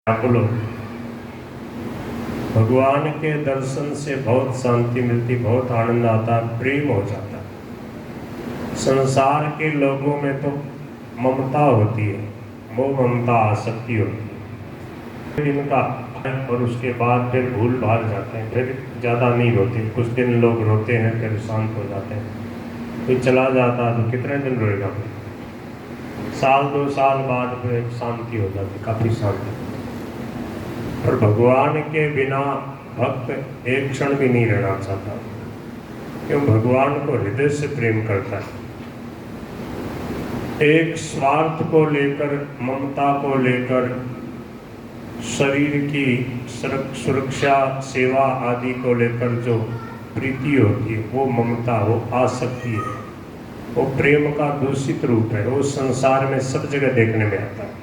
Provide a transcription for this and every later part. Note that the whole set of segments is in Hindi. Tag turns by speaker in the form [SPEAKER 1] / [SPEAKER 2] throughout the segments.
[SPEAKER 1] बोलो। भगवान के दर्शन से बहुत शांति मिलती, बहुत आनंद आता, प्रेम हो जाता है। संसार के लोगों में तो ममता होती है, मोह ममता आसक्ति होती है इनका, और उसके बाद फिर भूल भाल जाते हैं, फिर ज़्यादा नहीं रोते। कुछ दिन लोग रोते हैं, फिर शांत हो जाते हैं। कोई चला जाता है तो कितने दिन रोएगा, साल दो साल बाद फिर शांति हो जाती, काफ़ी शांति। पर भगवान के बिना भक्त एक क्षण भी नहीं रहना चाहता, क्यों? भगवान को हृदय से प्रेम करता है। एक स्वार्थ को लेकर, ममता को लेकर, शरीर की सुरक्षा, सेवा आदि को लेकर जो प्रीति होती है, वो ममता, वो आसक्ति है, वो प्रेम का दूषित रूप है। वो संसार में सब जगह देखने में आता है।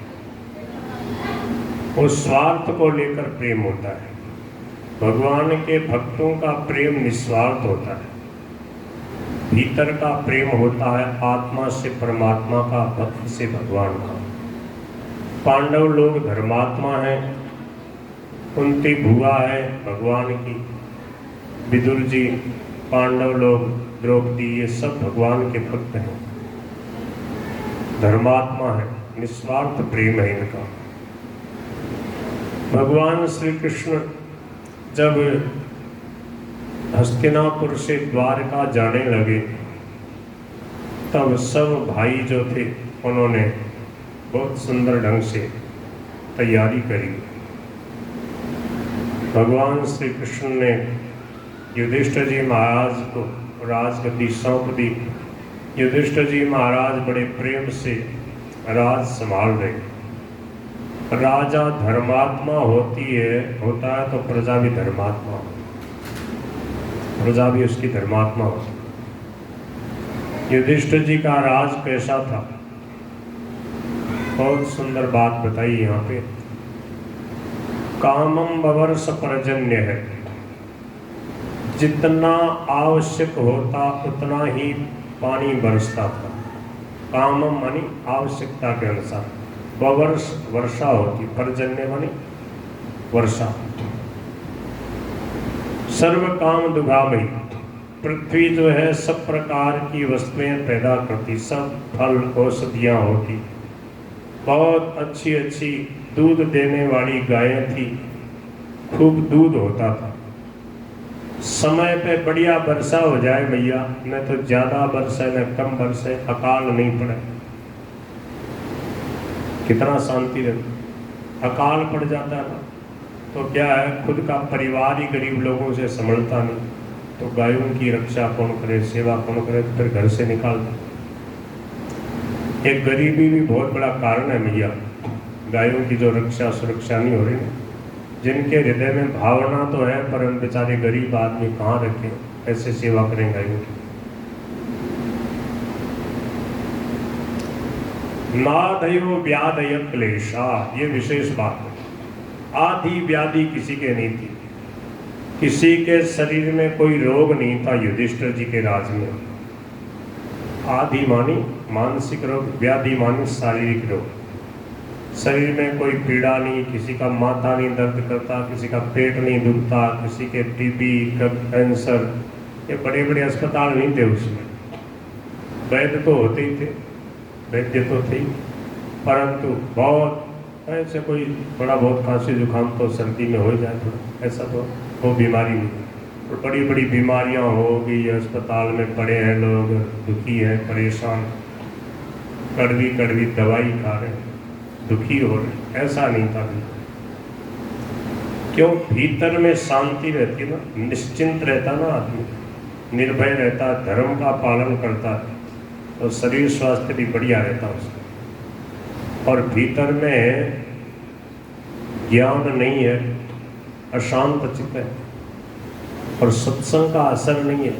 [SPEAKER 1] उस स्वार्थ को लेकर प्रेम होता है। भगवान के भक्तों का प्रेम निस्वार्थ होता है, भीतर का प्रेम होता है, आत्मा से परमात्मा का, भक्त से भगवान का। पांडव लोग धर्मात्मा हैं, कुंती भुआ है भगवान की, विदुर जी, पांडव लोग, द्रौपदी, ये सब भगवान के भक्त हैं, धर्मात्मा है, निस्वार्थ प्रेम है इनका। भगवान श्री कृष्ण जब हस्तिनापुर से द्वारका जाने लगे, तब सब भाई जो थे उन्होंने बहुत सुंदर ढंग से तैयारी करी। भगवान श्री कृष्ण ने युधिष्ठिर जी महाराज को राजगद्दी सौंप दी। युधिष्ठिर जी महाराज बड़े प्रेम से राज संभाल रहे। राजा धर्मात्मा होता है तो प्रजा भी धर्मात्मा, प्रजा भी उसकी धर्मात्मा होती। युधिष्ठिर जी का राज कैसा था? बहुत सुंदर बात बताई यहाँ पे। कामम बवर्ष पर्जन्य है, जितना आवश्यक होता उतना ही पानी बरसता था। कामम मानी आवश्यकता के अनुसार, बवर्ष वर्षा होती, पर्जन्य मानी वर्षा। सर्व काम दुगामयी, पृथ्वी जो है सब प्रकार की वस्तुएं पैदा करती, सब फल औषधियाँ होती, बहुत अच्छी अच्छी दूध देने वाली गायें थी, खूब दूध होता था। समय पे बढ़िया वर्षा हो जाए भैया, न तो ज़्यादा बरसे न कम बरसे, अकाल नहीं पड़े, कितना शांति रहती। अकाल पड़ जाता है तो क्या है, खुद का परिवार ही गरीब लोगों से संभलता नहीं, तो गायों की रक्षा कौन करे, सेवा कौन करे, तो फिर घर से निकाल दो। एक गरीबी भी बहुत बड़ा कारण है भैया, गायों की जो रक्षा सुरक्षा नहीं हो रही। जिनके हृदय में भावना तो है, पर उन बेचारे गरीब आदमी कहाँ रखें, कैसे सेवा करें गायों की। नाधयो व्याधय क्लेशा, ये विशेष बात है। आदि व्याधि किसी के नहीं थी, किसी के शरीर में कोई रोग नहीं था युधिष्ठिर जी के राज में। आदि मानी मानसिक रोग, व्याधि मानी शारीरिक रोग। शरीर में कोई पीड़ा नहीं, किसी का माथा नहीं दर्द करता, किसी का पेट नहीं दुखता, किसी के टीबी, कैंसर, ये बड़े बड़े अस्पताल नहीं थे उसमें। वैद्य तो होते ही थे, वैद्य तो थे, परंतु बहुत ऐसे कोई थोड़ा बहुत खांसी जुकाम तो सर्दी में हो जाए थोड़ा, ऐसा तो वो बीमारी नहीं। और बड़ी बड़ी बीमारियां हो गई, अस्पताल में पड़े हैं लोग, दुखी है, परेशान, कड़वी कड़वी दवाई खा रहे हैं, दुखी हो रहे, ऐसा नहीं था। क्यों? भीतर में शांति रहती ना, निश्चिंत रहता ना आदमी, निर्भय रहता, धर्म का पालन करता है, तो शरीर स्वास्थ्य भी बढ़िया रहता उसका। और भीतर में ज्ञान नहीं है, अशांत चित्त है, और सत्संग का असर नहीं है,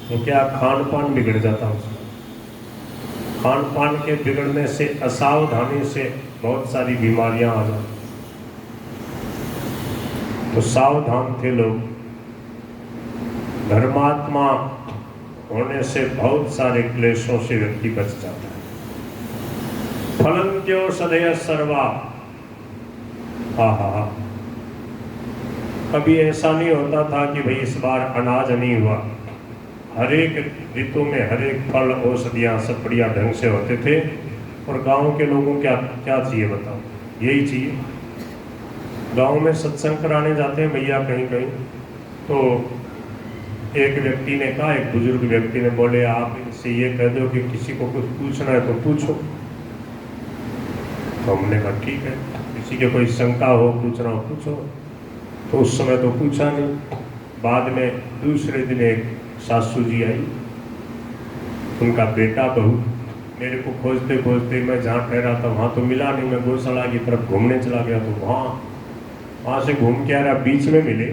[SPEAKER 1] तो क्या खान पान बिगड़ जाता उसका। खान पान के बिगड़ने से, असावधानी से बहुत सारी बीमारियां आ जाती। तो सावधान थे लोग। धर्मात्मा होने से बहुत सारे क्लेशों से व्यक्ति बच जाता है। फलंत्यो सदय सर्वा, हाँ हाँ हाँ। कभी ऐसा नहीं होता था कि भाई इस बार अनाज नहीं हुआ। हर एक ऋतु में हर एक फल औषधियाँ सब बढ़िया ढंग से होते थे। और गांव के लोगों को क्या क्या चाहिए बताओ, यही चाहिए। गांव में सत्संग कराने जाते हैं भैया कहीं कहीं, तो एक व्यक्ति ने कहा, एक बुजुर्ग व्यक्ति ने बोले आप इनसे ये कह दो कि किसी को कुछ पूछना है तो पूछो। तो हमने कहा ठीक है, किसी के कोई शंका हो पूछना हो पूछो। तो उस समय तो पूछा नहीं। बाद में दूसरे दिन एक सासू जी आई, उनका बेटा बहू मेरे को खोजते खोजते, मैं जहाँ ठहरा था वहाँ तो मिला नहीं। मैं गौशाला की तरफ घूमने चला गया तो वहाँ से घूम के आ रहा, बीच में मिले।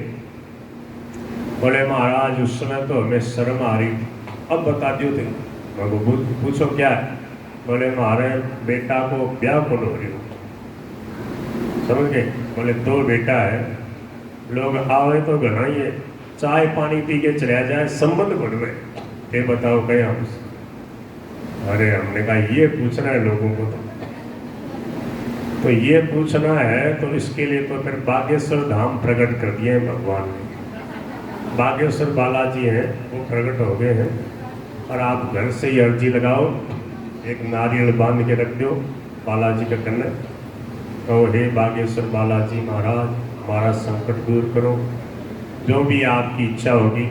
[SPEAKER 1] बोले महाराज उस समय तो हमें शर्म आ रही थी, अब बता दियो थे। मैं को पूछो क्या है। बोले महाराज बेटा को ब्याह कौन हो रही हो, समझ गए। बोले 2 बेटा है, लोग आवे तो घना ही है, चाय पानी पी के चला जाए, संबंध बढ़ गए। ये बताओ कहीं हमसे। अरे हमने कहा ये पूछना है लोगों को, तो ये पूछना है तो इसके लिए तो फिर बागेश्वर धाम प्रकट कर दिए हैं भगवान ने। बागेश्वर बालाजी हैं वो प्रकट हो गए हैं। और आप घर से ही अर्जी लगाओ, एक नारियल बांध के रख दो बालाजी के कन्ने, तो हे बागेश्वर बालाजी महाराज हमारा संकट दूर करो। जो भी आपकी इच्छा होगी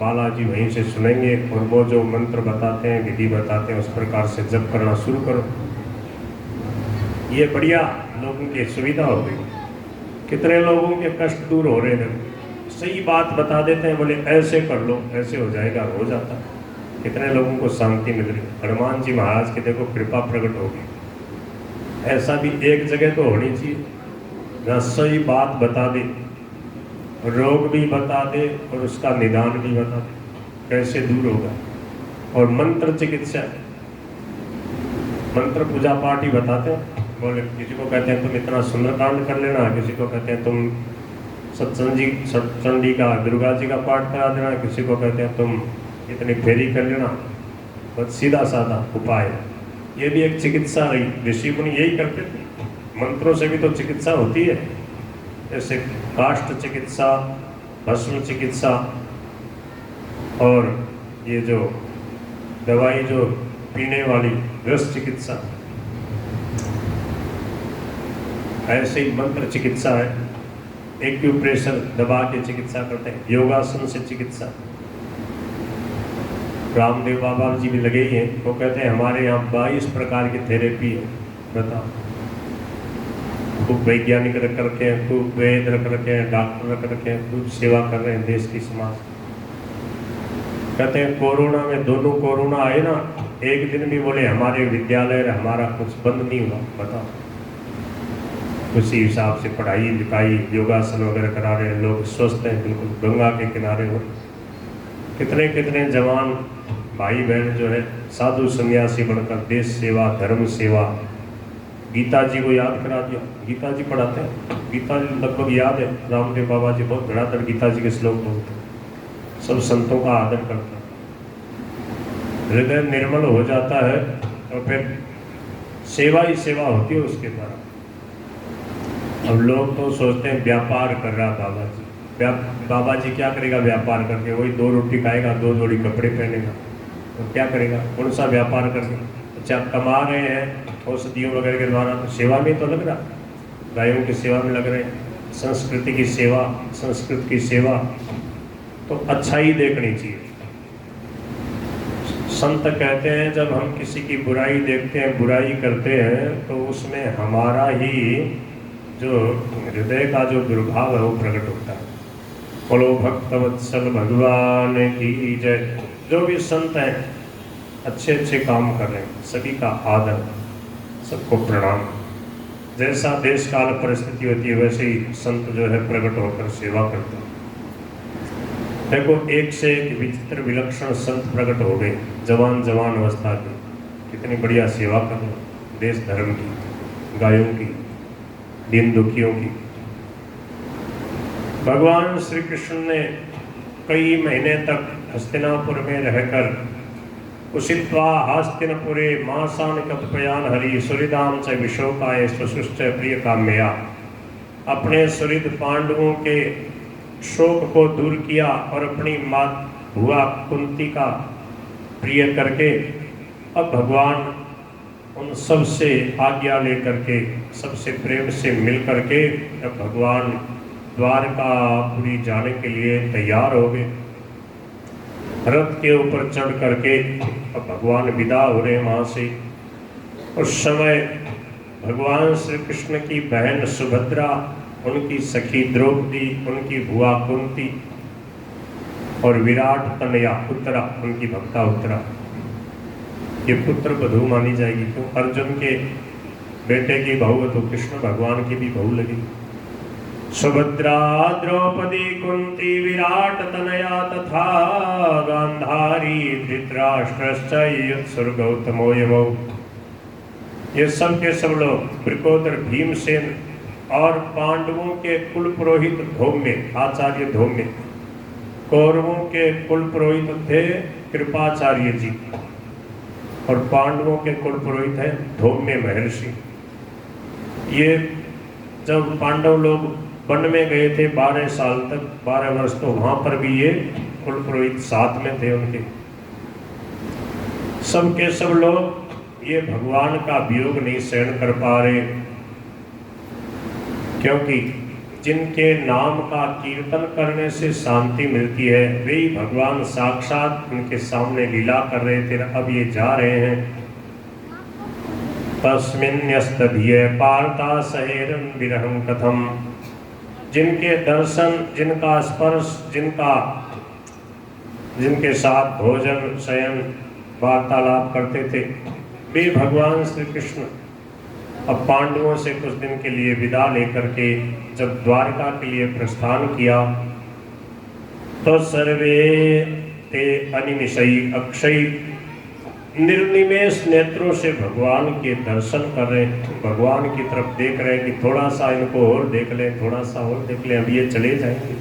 [SPEAKER 1] बालाजी वहीं से सुनेंगे। और वो जो मंत्र बताते हैं, विधि बताते हैं, उस प्रकार से जप करना शुरू करो। ये बढ़िया लोगों की सुविधा हो गई। कितने लोगों के कष्ट दूर हो रहे हैं, सही बात बता देते हैं, बोले ऐसे कर लो ऐसे हो जाएगा, हो जाता है। कितने लोगों को शांति मिल रही। हनुमान जी महाराज की देखो कृपा प्रकट होगी। ऐसा भी एक जगह तो होनी चाहिए जहाँ सही बात बता दे, रोग भी बता दे और उसका निदान भी बता दे, कैसे दूर होगा। और मंत्र चिकित्सा, मंत्र पूजा पाठ ही बताते हैं। बोले किसी को कहते हैं तुम इतना सुंदरकांड कर लेना, किसी को कहते हैं तुम सत्संगी का दुर्गा जी का पाठ करा देना, किसी को कहते हैं तुम इतनी फेरी कर लेना। बस सीधा साधा उपाय। ये भी एक चिकित्सा रही, ऋषि मुनि यही करते थे। मंत्रों से भी तो चिकित्सा होती है, जैसे काष्ठ चिकित्सा, भस्म चिकित्सा, और ये जो दवाई जो पीने वाली रस चिकित्सा, ऐसे ही मंत्र चिकित्सा है। एक्यूप्रेशर दबा के चिकित्सा करते हैं, योगासन से चिकित्सा। रामदेव बाबा जी भी लगे ही हैं, वो कहते हैं हमारे यहाँ 22 प्रकार की थेरेपी है। बताओ, खूब वैज्ञानिक रख रखे हैं, खूब वैद रख रखे हैं, डॉक्टर रख रखे हैं, खूब सेवा कर रहे हैं देश की समाज। कहते हैं कोरोना में दोनों कोरोना आए ना, एक दिन भी बोले हमारे विद्यालय हमारा कुछ बंद नहीं हुआ। बताओ, उसी हिसाब से पढ़ाई लिखाई योगासन वगैरह करा रहे हैं, लोग स्वस्थ हैं बिल्कुल गंगा के किनारे हो। कितने कितने जवान भाई बहन जो है साधु सन्यासी बनकर देश सेवा धर्म सेवा। गीता जी को याद करा दिया, गीता जी पढ़ाते हैं, गीता जी लगभग याद है। रामदेव बाबा जी बहुत धड़ाधड़ गीता जी के श्लोक बोलते हैं, सब संतों का आदर करते हैं, हृदय निर्मल हो जाता है। और फिर सेवा ही सेवा होती है उसके द्वारा। अब लोग तो सोचते हैं व्यापार कर रहा बाबा जी। बाबा जी क्या करेगा व्यापार करके? वही 2 रोटी खाएगा, 2 जोड़ी कपड़े पहनेगा, तो क्या करेगा? कौन सा व्यापार करके? अच्छा कमा रहे हैं औषधियों वगैरह के द्वारा, तो सेवा में तो लग रहा, गायों की सेवा में लग रहे हैं, संस्कृति की सेवा, संस्कृत की सेवा, तो अच्छा ही देखनी चाहिए। संत कहते हैं जब हम किसी की बुराई देखते हैं, बुराई करते हैं, तो उसमें हमारा ही जो हृदय का जो दुर्भाव है वो प्रकट होता है। बोलो भक्तवत्सल भगवान की जय। जो भी संत हैं अच्छे अच्छे काम कर रहे हैं, सभी का आदर, सबको प्रणाम। जैसा देश काल परिस्थिति होती है वैसे ही संत जो है प्रकट होकर सेवा करते हैं। देखो एक से एक विचित्र विलक्षण संत प्रकट हो गए, जवान जवान अवस्था के, कितनी बढ़िया सेवा कर रहे हैं देश धर्म की, गायों की, दीन दुखियों की। भगवान श्री कृष्ण ने कई महीने तक हस्तिनापुर में रहकर उषित्वा हास्तिनपुरे मासान कल्पयान हरि सुहृदाम च विशोकाय स्वसुश्च प्रिय काम्या। अपने सुहृद पांडवों के शोक को दूर किया और अपनी माँ भुआ कुंती का प्रिय करके अब भगवान उन सब से आज्ञा लेकर के सबसे प्रेम से मिल करके अब भगवान द्वारकापुरी जाने के लिए तैयार हो गए। रथ के ऊपर चढ़ करके अब भगवान विदा हो रहे वहाँ से। उस समय भगवान श्री कृष्ण की बहन सुभद्रा, उनकी सखी द्रौपदी, उनकी बुआ कुंती और विराट तनया उत्तरा, उनकी भक्ता उत्तरा, ये पुत्र बधू मानी जाएगी। तो अर्जुन के बेटे की बहू तो कृष्ण भगवान की भी बहू लगी। सुभद्रा द्रौपदी कुंती विराट तनया तथा गांधारी धृतराष्ट्रश्च युत्सुर गौतमो यमौ, ये सब के सब लोग वृकोदर भीमसेन और पांडवों के कुल पुरोहित धौम्य, आचार्य धौम्य, कौरवों के कुल पुरोहित थे कृपाचार्य जी और पांडवों के कुल पुरोहित है धौम्य महर्षि। ये जब पांडव लोग वन में गए थे 12 साल तक, 12 वर्ष, तो वहां पर भी ये कुल पुरोहित साथ में थे उनके। सब के सब लोग ये भगवान का वियोग नहीं सहन कर पा रहे, क्योंकि जिनके नाम का कीर्तन करने से शांति मिलती है वे ही भगवान साक्षात उनके सामने लीला कर रहे थे। अब ये जा रहे हैं। तस्मिन्यस्तधिये पार्था सहेरन विरहं कथम, जिनके दर्शन, जिनका स्पर्श, जिनके साथ भोजन शयन वार्तालाप करते थे वे भगवान श्री कृष्ण अब पांडवों से कुछ दिन के लिए विदा लेकर के जब द्वारका के लिए प्रस्थान किया तो सर्वे ते अनिमिषयी अक्षयी निर्निमेष नेत्रों से भगवान के दर्शन कर रहे, भगवान की तरफ देख रहे कि थोड़ा सा इनको और देख लें, थोड़ा सा और देख लें, अब ये चले जाएंगे,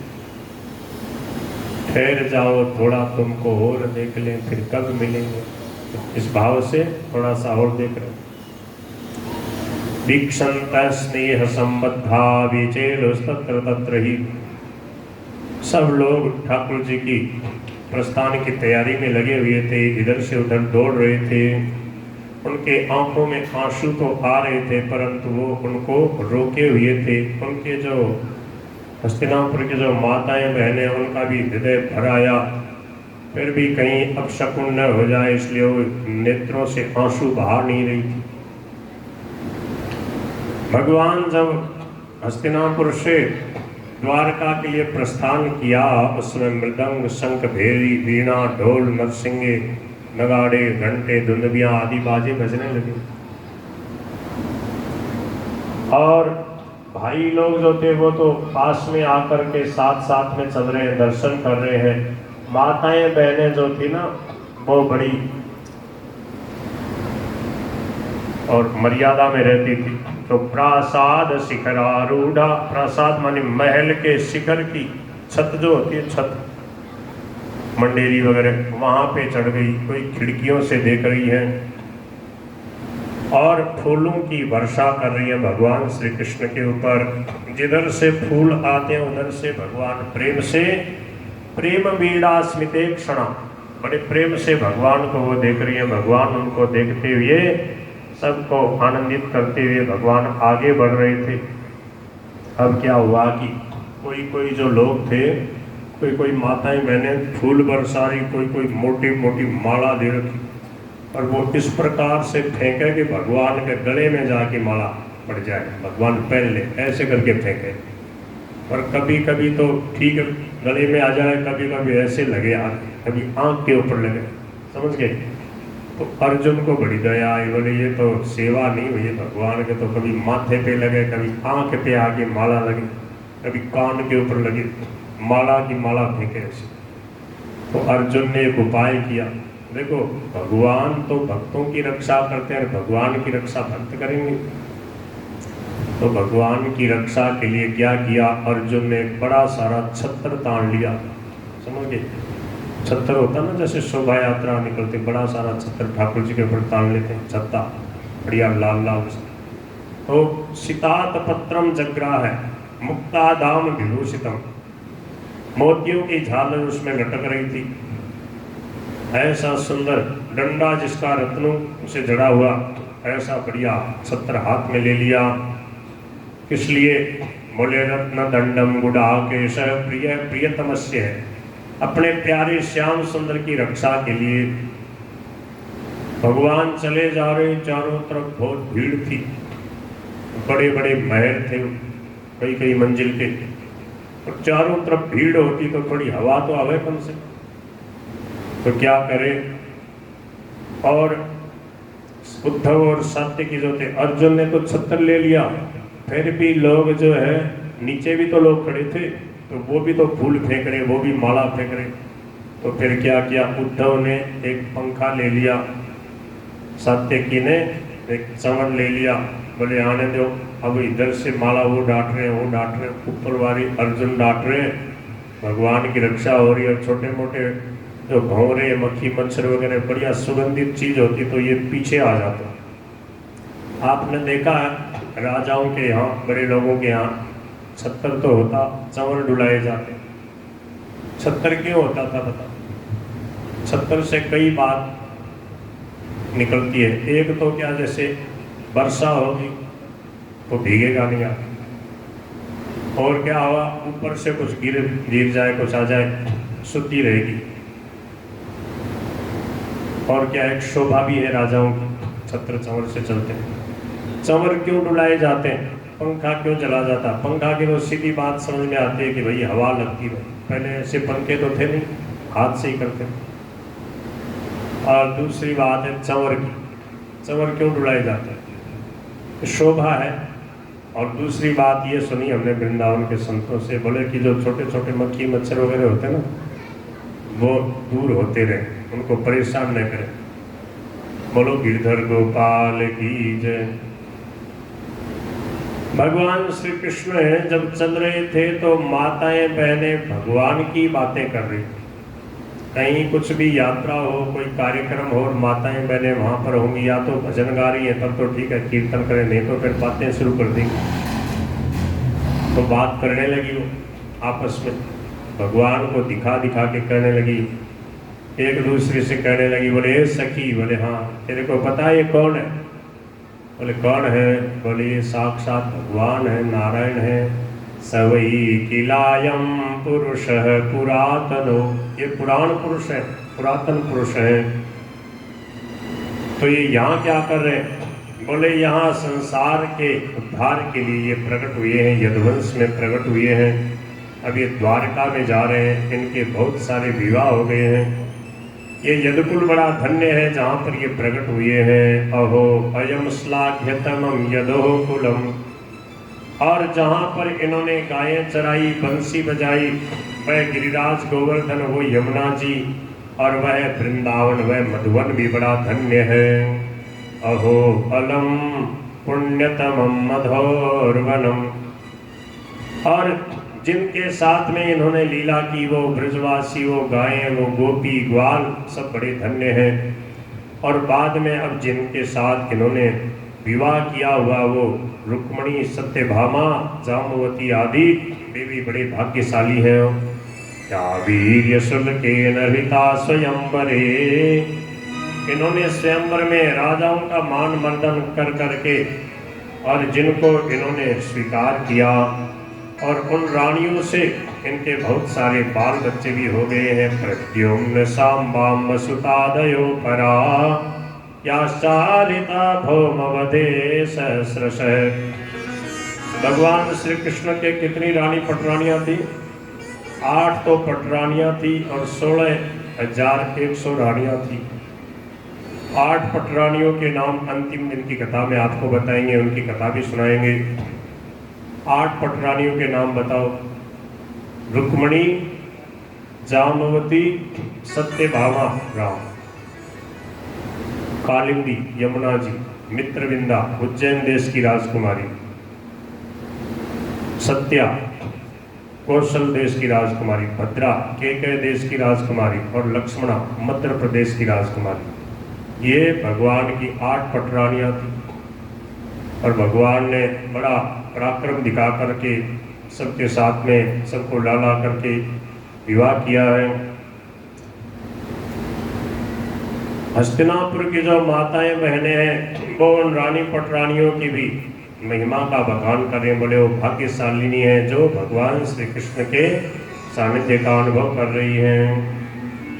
[SPEAKER 1] ठहर जाओ, थोड़ा तुमको और देख लें, फिर कब मिलेंगे, इस भाव से थोड़ा सा और देख रहे। दीक्षंत स्नेह संबद्धा विचेलस्तत्र तत्र ही, सब लोग ठाकुर जी की प्रस्थान की तैयारी में लगे हुए थे, इधर से उधर दौड़ रहे थे। उनके आंखों में आंसू तो आ रहे थे परंतु वो उनको रोके हुए थे। उनके जो हस्तिनापुर की जो माताएं बहनें, उनका भी हृदय भर आया, फिर भी कहीं अपशकुन न हो जाए इसलिए वो नेत्रों से आंसू बहा नहीं रही थी। भगवान जब हस्तिनापुर से द्वारका के लिए प्रस्थान किया उसमें मृदंग, शंख, भेरी, वीणा, ढोल, नरसिंगे, नगाड़े, घंटे, दुंदबियां आदि बाजे बजने लगे और भाई लोग जो थे वो तो पास में आकर के साथ साथ में चल रहे हैं, दर्शन कर रहे हैं। माताएं बहनें जो थी ना वो बड़ी और मर्यादा में रहती थी। तो प्रासाद शिखरारूढ़ा, प्रासाद माने महल के शिखर की छत जो होती है, छत मंडेरी वगैरह, वहां पे चढ़ गई, कोई खिड़कियों से देख रही है और फूलों की वर्षा कर रही है भगवान श्री कृष्ण के ऊपर। जिधर से फूल आते हैं उधर से भगवान प्रेम से, प्रेम वीणा स्मिते क्षणा, बड़े प्रेम से भगवान को वो देख रही है। भगवान उनको देखते हुए सबको आनंदित करते हुए भगवान आगे बढ़ रहे थे। अब क्या हुआ कि कोई कोई जो लोग थे, कोई कोई माताएं बहनें फूल बरसा रही, कोई कोई मोटी मोटी माला दे रखी और वो इस प्रकार से फेंके कि भगवान के गले में जाके माला पड़ जाए, भगवान पहन ले, ऐसे करके फेंके। और कभी कभी तो ठीक गले में आ जाए, कभी कभी ऐसे लगे आगे, कभी आँख के ऊपर लगे, समझ गए। तो अर्जुन को बड़ी दया आई, बोले ये तो सेवा नहीं हुई है भगवान के, तो कभी माथे पे लगे, कभी आँख पे आके माला लगे, कभी कान के ऊपर लगे, माला की माला फेंके ऐसे। तो अर्जुन ने एक उपाय किया, देखो भगवान तो भक्तों की रक्षा करते हैं, भगवान की रक्षा भक्त करेंगे। तो भगवान की रक्षा के लिए क्या किया, अर्जुन ने बड़ा सारा छत्र तान लिया, समझ गए। छत्र होता ना, जैसे शोभा यात्रा निकलती, बड़ा सारा छत्र ठाकुर जी के ऊपर तान लेते हैं, छत्ता बढ़िया लाल लाल। तो सितात पत्रम जग्रा है, मुक्तादाम विभूषितम, मोतियों की झालर उसमें लटक रही थी। ऐसा सुंदर डंडा जिसका रत्नों से जड़ा हुआ, ऐसा बढ़िया छत्र हाथ में ले लिया। किस लिए? बोले रत्न दंडम गुडाकेश प्रिय प्रियतमस्य है, अपने प्यारे श्याम सुंदर की रक्षा के लिए। भगवान चले जा रहे, चारों तरफ बहुत भीड़ थी, बड़े बड़े महल थे, कई कई मंजिल के, और चारों तरफ भीड़ होती तो थोड़ी हवा तो आवे कम से, तो क्या करे। और उद्धव और सात्विकी जो थे, अर्जुन ने तो छत्र ले लिया, फिर भी लोग जो है नीचे भी तो लोग खड़े थे, तो वो भी तो फूल फेंक रहे, वो भी माला फेंक रहे। तो फिर क्या किया, उद्धव ने एक पंखा ले लिया, सात्विकी ने एक चंवर ले लिया, बोले आने दो। अब इधर से माला वो डांट रहे हैं, वो डांट रहे हैं, ऊपर वाली अर्जुन डांट रहे हैं, भगवान की रक्षा हो रही है। और छोटे मोटे जो भंवरे मक्खी मच्छर वगैरह बढ़िया सुगंधित चीज होती तो ये पीछे आ जाता। आपने देखा है राजाओं के यहाँ, बड़े लोगों के यहाँ छत्तर तो होता, चंवर डुलाए जाते। छत्तर क्यों होता था पता? छत्तर से कई बात निकलती है। एक तो क्या, जैसे वर्षा होगी तो भीगेगा नहीं आप, और क्या हुआ ऊपर से कुछ गिर जाए, कुछ आ जाए, शुद्धि रहेगी। और क्या, एक शोभा भी है राजाओं की, छत्र चंवर से चलते हैं। चंवर क्यों डुलाए जाते हैं, पंखा क्यों चला जाता? पंखा की तो सीधी बात समझ में आती है कि भाई हवा लगती है, पहले ऐसे पंखे तो थे नहीं, हाथ से ही करते। और दूसरी बात है चंवर की, चंवर क्यों डुलाए जाते हैं? शोभा है। और दूसरी बात ये सुनी हमने वृंदावन के संतों से, बोले कि जो छोटे छोटे मक्खी मच्छर वगैरह होते हैं ना, वो दूर होते रहे, उनको परेशान न करें। बोलो गिरधर गोपाल की जय। भगवान श्री कृष्ण जब चल रहे थे तो माताएं बहनें भगवान की बातें कर रही, कहीं कुछ भी यात्रा हो, कोई कार्यक्रम हो और माताएं बहनें वहां पर होंगी, या तो भजन गा रही है तब तो ठीक है, कीर्तन करें, नहीं तो फिर बातें शुरू कर दी। तो बात करने लगी वो आपस में, भगवान को दिखा दिखा के कहने लगी, एक दूसरे से कहने लगी, बोले सखी, बोले हाँ तेरे को पता है ये कौन है? बोले कौन है? बोले ये साक्षात भगवान है, नारायण है। सवई किलायम पुरुष पुरातनो, ये पुराण पुरुष है, पुरातन पुरुष है। तो ये यहाँ क्या कर रहे हैं? बोले यहाँ संसार के उद्धार के लिए ये प्रकट हुए हैं, यदुवंश में प्रकट हुए हैं। अब ये द्वारका में जा रहे हैं, इनके बहुत सारे विवाह हो गए हैं। ये यदुकुल बड़ा धन्य है जहाँ पर ये प्रकट हुए हैं। अहो अयम श्लाघ्यतमं यदो कुलम, और जहाँ पर इन्होंने गायें चराई, बंसी बजाई, वह गिरिराज गोवर्धन, वो यमुना जी, और वह वृंदावन, वह मधुवन भी बड़ा धन्य है। अहो अलम पुण्यतमं मधोर्वनम, और जिनके साथ में इन्होंने लीला की, वो ब्रजवासी, वो गायें, वो गोपी ग्वाल, सब बड़े धन्य हैं। और बाद में अब जिनके साथ इन्होंने विवाह किया हुआ, वो रुक्मणी, सत्यभामा, जाम्बवती आदि, वे भी बड़े भाग्यशाली हैं। क्या वीर्य शुल्केन हृता स्वयंवरे, इन्होंने स्वयंवर में राजाओं का मान मर्दन कर करके, और जिनको इन्होंने स्वीकार किया, और उन रानियों से इनके बहुत सारे बाल बच्चे भी हो गए हैं। प्रद्युम्न सांबाम सुतादयो परा, याश्चारिता भौमवधे सहस्रश। भगवान श्री कृष्ण के कितनी रानी पटरानियां थी? 8 तो पटरानियां थी और 16,100 रानियां थी। 8 पटरानियों के नाम अंतिम दिन की कथा में आपको बताएंगे, उनकी कथा भी सुनाएंगे। 8 पटरानियों के नाम बताओ। रुक्मणी, जाम्बवती, सत्यभामा राम, कालिंदी यमुना जी, मित्रविंदा उज्जैन देश की राजकुमारी, सत्या कौशल देश की राजकुमारी, भद्रा केकय देश की राजकुमारी, और लक्ष्मणा मध्य प्रदेश की राजकुमारी। ये भगवान की 8 पटरानियां थी। और भगवान ने बड़ा पराक्रम दिखा करके सबके साथ में सबको ला करके विवाह किया है। हस्तिनापुर की जो माताएं बहनें हैं वो उन रानी पटरानियों की भी महिमा का बखान करें, बोले वो भाग्यशालिनी है जो भगवान श्री कृष्ण के सानिध्य का अनुभव कर रही हैं।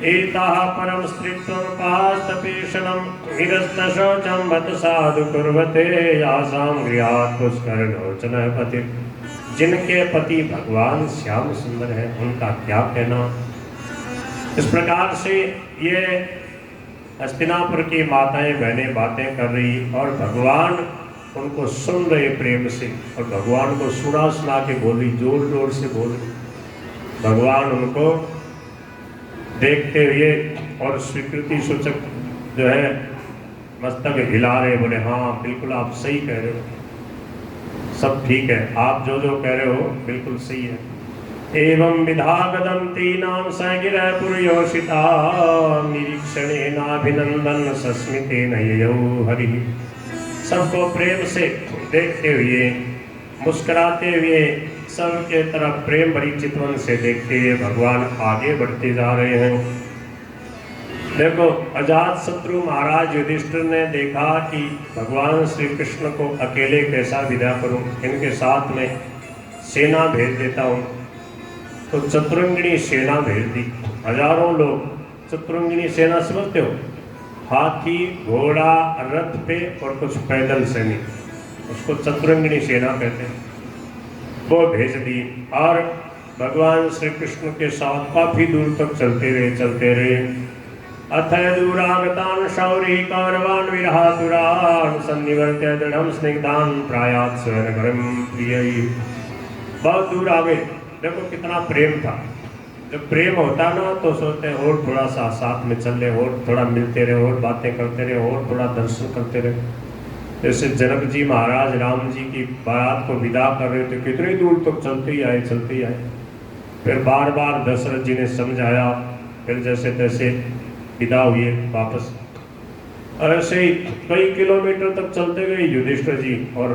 [SPEAKER 1] एताः परम स्त्रीत्वं पास्तपेशनं निरस्तशौचं मत साधु कुर्वते यासां गृहात् पुष्करलोचनः पति। जिनके पति भगवान श्याम सुंदर है उनका क्या कहना। इस प्रकार से ये हस्तिनापुर की माताएं बहनें बातें कर रही और भगवान उनको सुन रहे प्रेम से, और भगवान को सुना के बोल रही, जोर जोर से बोल रही। भगवान उनको देखते हुए और स्वीकृति सूचक जो है मस्तक हिला रहे, बोले हाँ बिल्कुल आप सही कह रहे हो, सब ठीक है, आप जो जो कह रहे हो बिल्कुल सही है। एवं विधागदं तीनां सगिरः पुरयोषिता निरीक्षणेनाभिनंदन सस्मितेन ययौ हरिः। सबको प्रेम से देखते हुए, मुस्कुराते हुए, सबके तरफ प्रेम भरी चितवन से देखते हुए भगवान आगे बढ़ते जा रहे हैं। देखो, अजात शत्रु महाराज युधिष्ठिर ने देखा कि भगवान श्री कृष्ण को अकेले कैसा विदा करूं, इनके साथ में सेना भेज देता हूं। तो चतुरंगिणी सेना भेज दी, हजारों लोग। चतुरंगिणी सेना समझते हो, हाथी घोड़ा रथ पे और कुछ पैदल सैनिक, उसको चतुरंगिणी सेना कहते हैं। वो भेज दी और भगवान श्री कृष्ण के साथ काफी दूर तक चलते रहे। अथ दूरागतान शौरी कौरवान विरहातुरान सन्निवर्त्य दृढ़ं स्निग्धान प्रायात् स्वयंवरं प्रियैः। बहुत दूर आ गए। देखो कितना प्रेम था। जब प्रेम होता ना तो सोचते हैं और थोड़ा सा साथ में चल रहे, और थोड़ा मिलते रहे, और बातें करते रहे, और थोड़ा दर्शन करते रहे। जैसे जनक जी महाराज राम जी की बारात को विदा कर रहे थे, कितनी दूर तक चलते ही आए। फिर बार बार दशरथ जी ने समझाया, फिर जैसे तैसे विदा हुए वापस। और ऐसे ही कई किलोमीटर तक चलते गए युधिष्ठिर जी और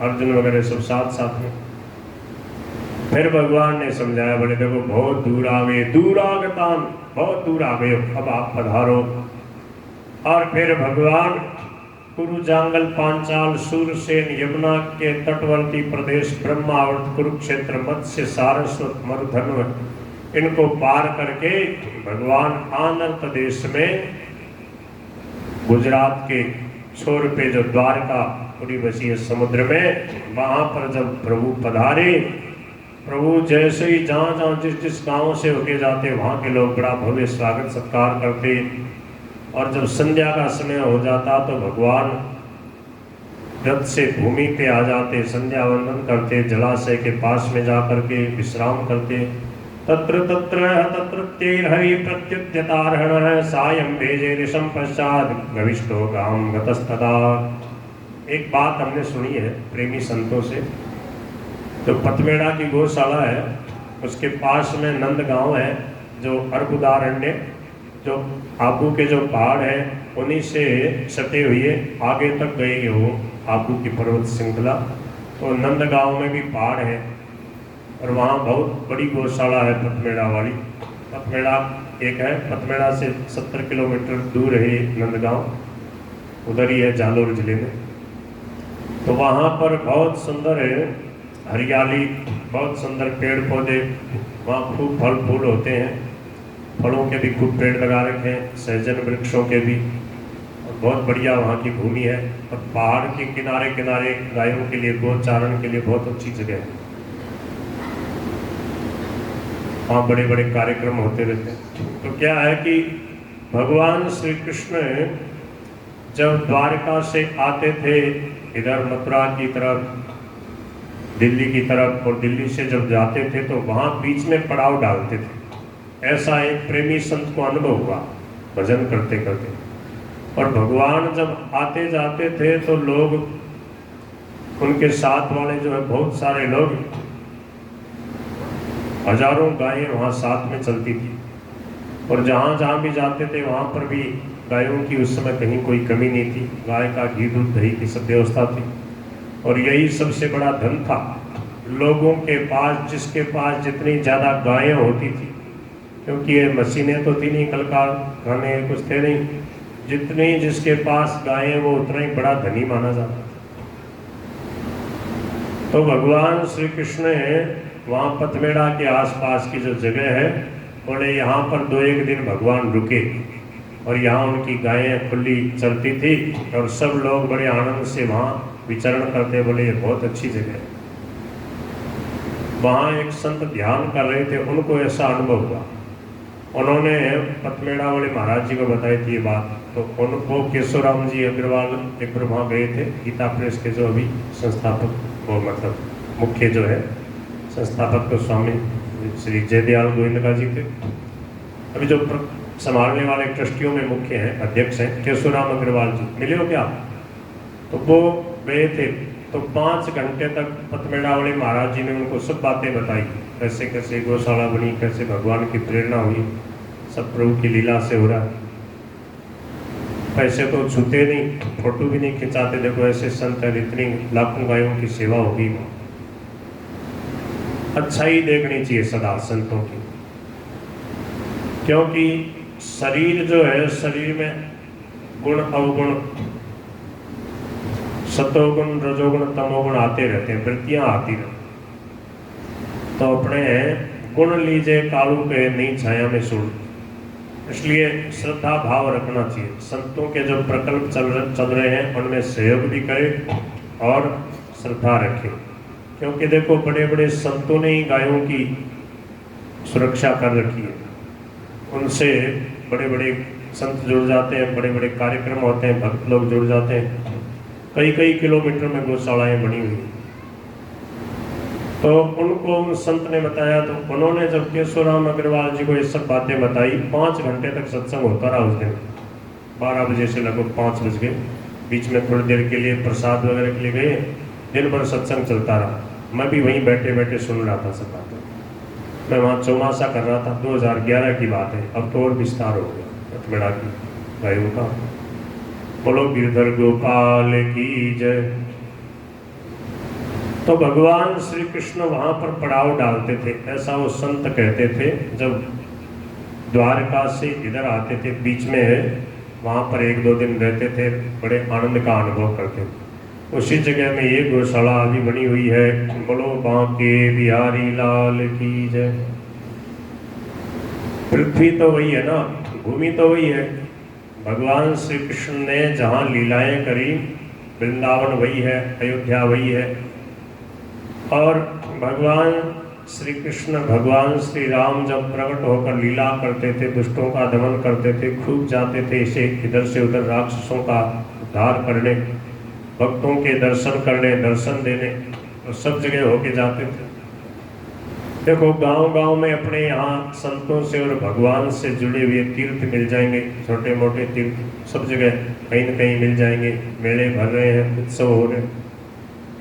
[SPEAKER 1] अर्जुन वगैरह सब साथ में। फिर भगवान ने समझाया, बोले देखो बहुत दूर आ गए, दूरागतान, बहुत दूर आ गए, अब आप पधारो। और फिर भगवान कुरु जांगल पांचाल सूरसेन यमुना के तटवर्ती प्रदेश ब्रह्मावर्त कुरुक्षेत्र मत्स्य सारस्वत मरुधन्व इनको पार करके भगवान आंध्र प्रदेश में गुजरात के छोर पे जो द्वारका उड़ीबसी समुद्र में, वहां पर जब प्रभु पधारे, प्रभु जैसे ही जहाँ जिस गांव से होके जाते वहाँ के लोग बड़ा भव्य स्वागत सत्कार करते। और जब संध्या का समय हो जाता तो भगवान रथ से भूमि पे आ जाते, संध्या वंदन करते, जलाशय के पास में जा करके विश्राम करते। तत्र तत्रत्यैर्हरि प्रत्युद्यतार्हणः सायं भेजे ऋषं पश्चात् गविष्ठो गां गतस्तदा। एक बात हमने सुनी है प्रेमी संतों से, जो पतमेड़ा की गौशाला है उसके पास में नंद गांव है, जो अर्बुदारण्य, जो आबू के जो पहाड़ है उन्हीं से सटे हुए आगे तक गए हो आबू की पर्वत श्रृंखला। तो नंद गांव में भी पहाड़ है और वहाँ बहुत बड़ी गौशाला है पतमेड़ा वाली। पतमेड़ा एक है, पतमेड़ा से 70 किलोमीटर दूर है नंदगांव, उधर ही है जालोर जिले में। तो वहाँ पर बहुत सुंदर है, हरियाली, बहुत सुंदर पेड़ पौधे, वहाँ खूब फल फूल होते हैं, फलों के भी खूब पेड़ लगा रखे हैं, सहजन वृक्षों के भी, और बहुत बढ़िया वहाँ की भूमि है। और पहाड़ के किनारे किनारे गायों के लिए, गोचारण के लिए बहुत अच्छी जगह है। वहाँ बड़े बड़े कार्यक्रम होते रहते हैं। तो क्या है कि भगवान श्री कृष्ण जब द्वारका से आते थे इधर मथुरा की तरफ, दिल्ली की तरफ, और दिल्ली से जब जाते थे तो वहाँ बीच में पड़ाव डालते थे। ऐसा एक प्रेमी संत को अनुभव हुआ भजन करते करते। और भगवान जब आते जाते थे तो लोग, उनके साथ वाले जो है बहुत सारे लोग, हजारों गायें वहाँ साथ में चलती थी। और जहाँ जहाँ भी जाते थे वहाँ पर भी गायों की उस समय कहीं कोई कमी नहीं थी, गाय का घी दूध दही की सब व्यवस्था थी। और यही सबसे बड़ा धन था। लोगों के पास, जिसके पास जितनी ज़्यादा गायें होती थी, क्योंकि ये मशीनें तो थी नहीं, कल कारखाने कुछ थे नहीं, जितनी जिसके पास गायें वो उतना ही बड़ा धनी माना जाता था। तो भगवान श्री कृष्ण वहाँ पथमेड़ा के आसपास की जो जगह है, बोले यहाँ पर 2-1 दिन भगवान रुके और यहाँ उनकी गायें खुली चलती थी और सब लोग बड़े आनंद से वहाँ विचरण करते। बोले ये बहुत अच्छी जगह है। वहाँ एक संत ध्यान कर रहे थे, उनको ऐसा अनुभव हुआ, उन्होंने पथमेड़ा वाले महाराज जी को बताई थी ये बात। तो उनको केशवराम जी अग्रवाल एक बार वहाँ गए थे, गीता प्रेस के जो अभी संस्थापक, वो मतलब मुख्य जो है संस्थापक तो स्वामी श्री जयदयाल गोविंद जी थे, अभी जो संभालने वाले ट्रस्टियों में मुख्य हैं, अध्यक्ष हैं केशवराम अग्रवाल जी, मिले हो क्या? तो वो गए थे। तो 5 घंटे तक पथमेड़ा वाले महाराज जी ने उनको सब बातें बताई, कैसे कैसे गौशाला बनी, कैसे भगवान की प्रेरणा हुई, सब प्रभु की लीला से हो रहा है। पैसे तो छूते नहीं, फोटो भी नहीं खिंचाते, देखो ऐसे संत है, इतनी लाखों गायों की सेवा होगी। अच्छा ही देखनी चाहिए सदा संतों की, क्योंकि शरीर जो है, शरीर में गुण अवगुण, सतोगुण रजोगुण तमोगुण आते रहते हैं, वृत्तियां आती रहती। तो अपने गुण लीजिए कालू के नहीं छाया में सूढ़, इसलिए श्रद्धा भाव रखना चाहिए। संतों के जो प्रकल्प चल रहे हैं उनमें सहयोग भी करें और श्रद्धा रखें, क्योंकि देखो बड़े बड़े संतों ने ही गायों की सुरक्षा कर रखी है। उनसे बड़े बड़े संत जुड़ जाते हैं, बड़े बड़े कार्यक्रम होते हैं, भक्त लोग जुड़ जाते हैं, कई कई किलोमीटर में गौशालाएं बनी हुई। तो उनको उन संत ने बताया, तो उन्होंने जब केशवराम अग्रवाल जी को ये सब बातें बताई, 5 घंटे तक सत्संग होता रहा उस दिन। 12 बजे से लगभग 5 बज गए, बीच में थोड़ी देर के लिए प्रसाद वगैरह के लिए गए, दिन भर सत्संग चलता रहा। मैं भी वहीं बैठे बैठे सुन रहा था सब बातें। मैं वहाँ चौमासा कर रहा था, 2011 की बात है, अब तो और विस्तार हो गया पथमेड़ा की गायों का। बोलो गिरधर गोपाल की जय। तो भगवान श्री कृष्ण वहाँ पर पड़ाव डालते थे, ऐसा वो संत कहते थे। जब द्वारका से इधर आते थे, बीच में वहाँ पर 1-2 दिन रहते थे, बड़े आनंद का अनुभव करते थे। उसी जगह में ये गौशाला अभी बनी हुई है। बोलो बांके बिहारी लाल की जय। पृथ्वी तो वही है ना, भूमि तो वही है। भगवान श्री कृष्ण ने जहाँ लीलाएं करी, वृंदावन वही है, अयोध्या वही है। और भगवान श्री कृष्ण, भगवान श्री राम जब प्रकट होकर लीला करते थे, दुष्टों का दमन करते थे, खूब जाते थे इसे इधर से उधर राक्षसों का उद्धार करने, भक्तों के दर्शन करने, दर्शन देने, तो सब जगह होके जाते थे। देखो गांव-गांव में अपने यहाँ संतों से और भगवान से जुड़े हुए तीर्थ मिल जाएंगे, छोटे मोटे तीर्थ सब जगह कहीं न कहीं मिल जाएंगे। मेले भर रहे हैं, उत्सव हो रहे हैं।